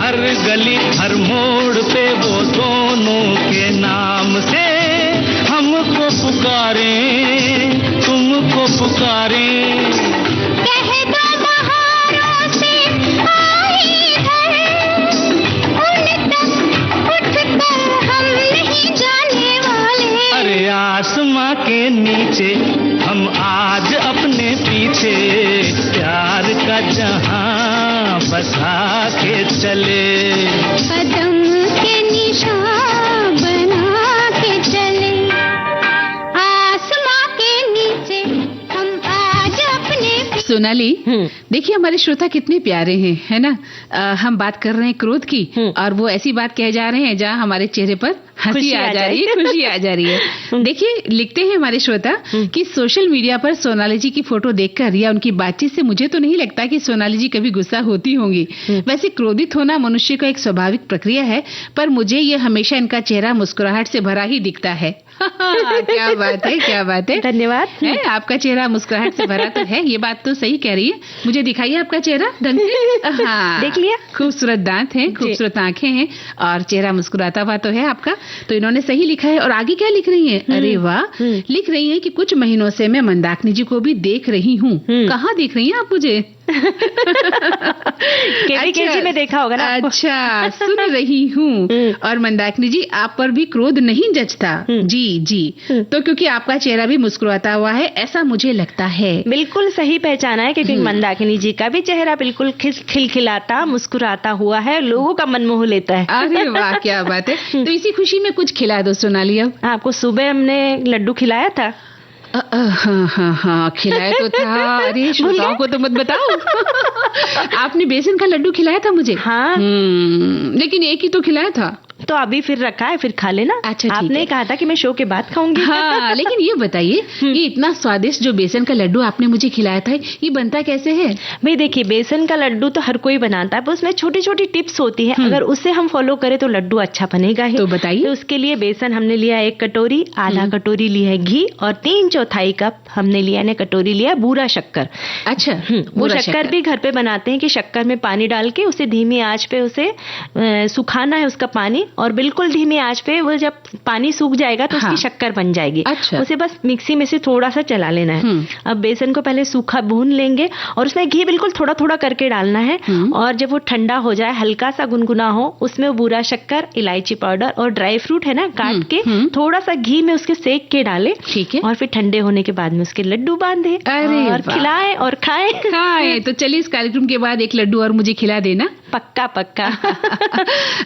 Speaker 3: हर गली हर मोड़ पे वो दोनों के नाम से हमको पुकारें, तुमको पुकारें।
Speaker 4: कह दो बहारों से आई है, उन तक उठ कर हम नहीं जाने वाले।
Speaker 3: अरे आसमां के नीचे हम आज अपने पीछे प्यार का जहां बसा के चले।
Speaker 4: कदम के निशान बना के चले। आसमां के नीचे हम आज अपने।
Speaker 1: सोनाली, देखिए हमारे श्रोता कितने प्यारे हैं, है ना। हम बात कर रहे हैं क्रोध की और वो ऐसी बात कह जा रहे हैं जहाँ हमारे चेहरे पर हंसी आ जा रही है, खुशी आ जा रही है। देखिए लिखते हैं हमारे श्रोता कि सोशल मीडिया पर सोनाली जी की फोटो देखकर या उनकी बातचीत से मुझे तो नहीं लगता कि सोनाली जी कभी गुस्सा होती होंगी। वैसे क्रोधित होना मनुष्य का एक स्वाभाविक प्रक्रिया है, पर मुझे ये हमेशा इनका चेहरा मुस्कुराहट से भरा ही दिखता है। क्या बात है, क्या बात है।
Speaker 2: धन्यवाद।
Speaker 1: है आपका चेहरा मुस्कुराहट से भरा तो है, ये बात तो सही कह रही है। मुझे दिखाइए आपका चेहरा ढंग से। हाँ,
Speaker 2: देख लिया।
Speaker 1: खूबसूरत दांत हैं, खूबसूरत आंखें हैं और चेहरा मुस्कुराता हुआ तो है आपका। तो इन्होंने सही लिखा है। और आगे क्या लिख रही हैं? अरे वाह, लिख रही हैं कि कुछ महीनों से मैं मंदाकिनी जी को भी देख रही हूँ। कहाँ देख रही हैं आप मुझे?
Speaker 2: केजी में देखा होगा ना आपको।
Speaker 1: अच्छा, सुन रही हूँ। और मंदाकिनी जी आप पर भी क्रोध नहीं जचता। जी जी, तो क्योंकि आपका चेहरा भी मुस्कुराता हुआ है ऐसा मुझे लगता है।
Speaker 2: बिल्कुल सही पहचाना है, क्योंकि मंदाकिनी जी का भी चेहरा बिल्कुल खिलखिलाता मुस्कुराता हुआ है, लोगों का मन मोह लेता है।
Speaker 1: अरे वाह, क्या बात है। तो इसी खुशी में कुछ खिला दो सोनाली। अब
Speaker 2: आपको सुबह हमने लड्डू खिलाया था।
Speaker 1: हाँ हाँ हाँ, खिलाया तो था। अरे श्रोताओं को तो मत बताओ। आपने बेसन का लड्डू खिलाया था मुझे।
Speaker 2: हाँ,
Speaker 1: लेकिन एक ही तो खिलाया था।
Speaker 2: तो अभी फिर रखा है, फिर खा लेना।
Speaker 1: अच्छा, ठीक
Speaker 2: आपने
Speaker 1: है।
Speaker 2: कहा था कि मैं शो के बाद खाऊंगी।
Speaker 1: हाँ, लेकिन ये बताइए, ये इतना स्वादिष्ट जो बेसन का लड्डू आपने मुझे खिलाया था, ये बनता कैसे है?
Speaker 2: भाई देखिए, बेसन का लड्डू तो हर कोई बनाता है, पर उसमें छोटी छोटी टिप्स होती है। अगर उसे हम फॉलो करें तो लड्डू अच्छा बनेगा ही।
Speaker 1: तो बताइए।
Speaker 2: तो उसके लिए बेसन हमने लिया 1 कटोरी, आधा कटोरी लिया है घी और 3/4 कप हमने लिया है कटोरी लिया बूरा शक्कर।
Speaker 1: अच्छा,
Speaker 2: वो शक्कर भी घर पे बनाते हैं कि शक्कर में पानी डाल के उसे धीमी आंच पे उसे सुखाना है उसका पानी, और बिल्कुल धीमी आंच पे वो जब पानी सूख जाएगा तो उसकी शक्कर बन जाएगी।
Speaker 1: अच्छा।
Speaker 2: उसे बस मिक्सी में से थोड़ा सा चला लेना है। अब बेसन को पहले सूखा भून लेंगे और उसमें घी बिल्कुल थोड़ा थोड़ा करके डालना है और जब वो ठंडा हो जाए, हल्का सा गुनगुना हो, उसमें वो बूरा शक्कर, इलायची पाउडर और ड्राई फ्रूट है ना काट के थोड़ा सा घी में उसके सेक के डाले।
Speaker 1: ठीक है।
Speaker 2: और फिर ठंडे होने के बाद में उसके लड्डू बांधे और खिलाएं और खाएं।
Speaker 1: तो चलिए इस कार्यक्रम के बाद एक लड्डू और मुझे खिला देना।
Speaker 2: पक्का पक्का।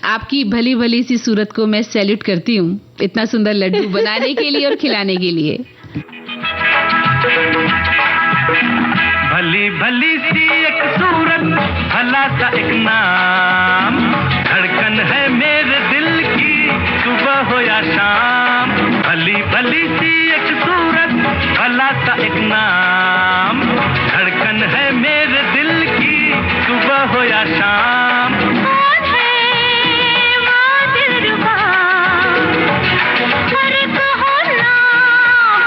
Speaker 1: आपकी भली भली सी सूरत को मैं सैल्यूट करती हूँ, इतना सुंदर लड्डू बनाने के लिए और खिलाने के लिए।
Speaker 3: भली भली सी एक सूरत, भला सा एक नाम, धड़कन है मेरे दिल की सुबह हो या शाम। भली भली सी एक सूरत, भला सा एक नाम, धड़कन है मेरे दिल की सुबह हो या शाम।
Speaker 4: कौन है वो दिलरुबा, अरे कहो ना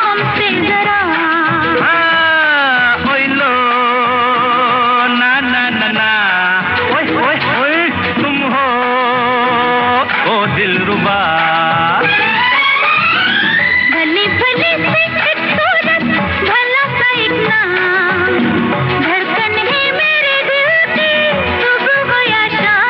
Speaker 4: हमसे जरा।
Speaker 3: हाँ, ओए लो ना ना ना ना, ओए ओए ओए तुम हो ओ दिलरुबा।
Speaker 4: भली भली सी एक सूरत, भला सा एक नाम, धड़कन है मेरे दिल की सुबह हो या शाम।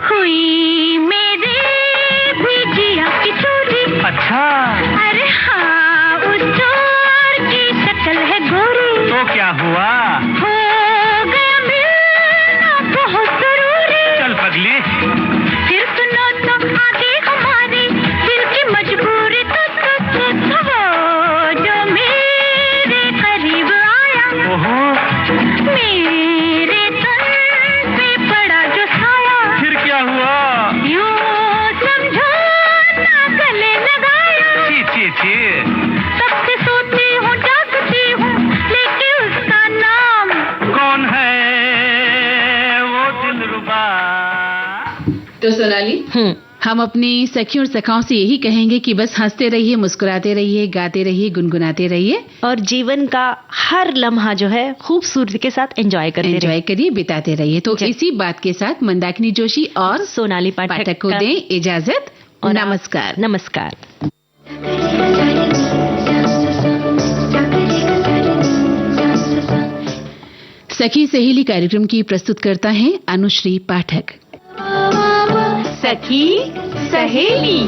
Speaker 4: हुई मेरे भी जिया की चोरी।
Speaker 3: अच्छा
Speaker 4: अरे हाँ, उस चोर की शक्ल है गोरी।
Speaker 3: तो क्या हुआ?
Speaker 4: हो गया मिलना बहुत जरूरी।
Speaker 3: चल पगली।
Speaker 4: फिर सुनो तो आगे हमारी दिल की मजबूरी। तो वो जो मेरे करीब आया,
Speaker 3: ओहो,
Speaker 4: मेरे तन पे पड़ा जो साया,
Speaker 3: फिर क्या हुआ?
Speaker 4: यूं समझो ना गले लगाया।
Speaker 3: छी छी छी।
Speaker 4: तब से सोती हूँ जागती हूँ, लेके उसका नाम।
Speaker 3: कौन है वो दिलरुबा?
Speaker 1: तो सोनाली, हम अपनी सखियों और सखाओं से यही कहेंगे कि बस हंसते रहिए, मुस्कुराते रहिए, गाते रहिए, गुनगुनाते रहिए
Speaker 2: और जीवन का हर लम्हा जो है खूबसूरती के साथ एंजॉय करते रहिए।
Speaker 1: एंजॉय करिए, बिताते रहिए। तो इसी बात के साथ मंदाकिनी जोशी और
Speaker 2: सोनाली
Speaker 1: पाठक को दें इजाजत और नमस्कार।
Speaker 2: नमस्कार।
Speaker 1: सखी सहेली कार्यक्रम की प्रस्तुतकर्ता हैं अनुश्री पाठक।
Speaker 2: सखी सहेली।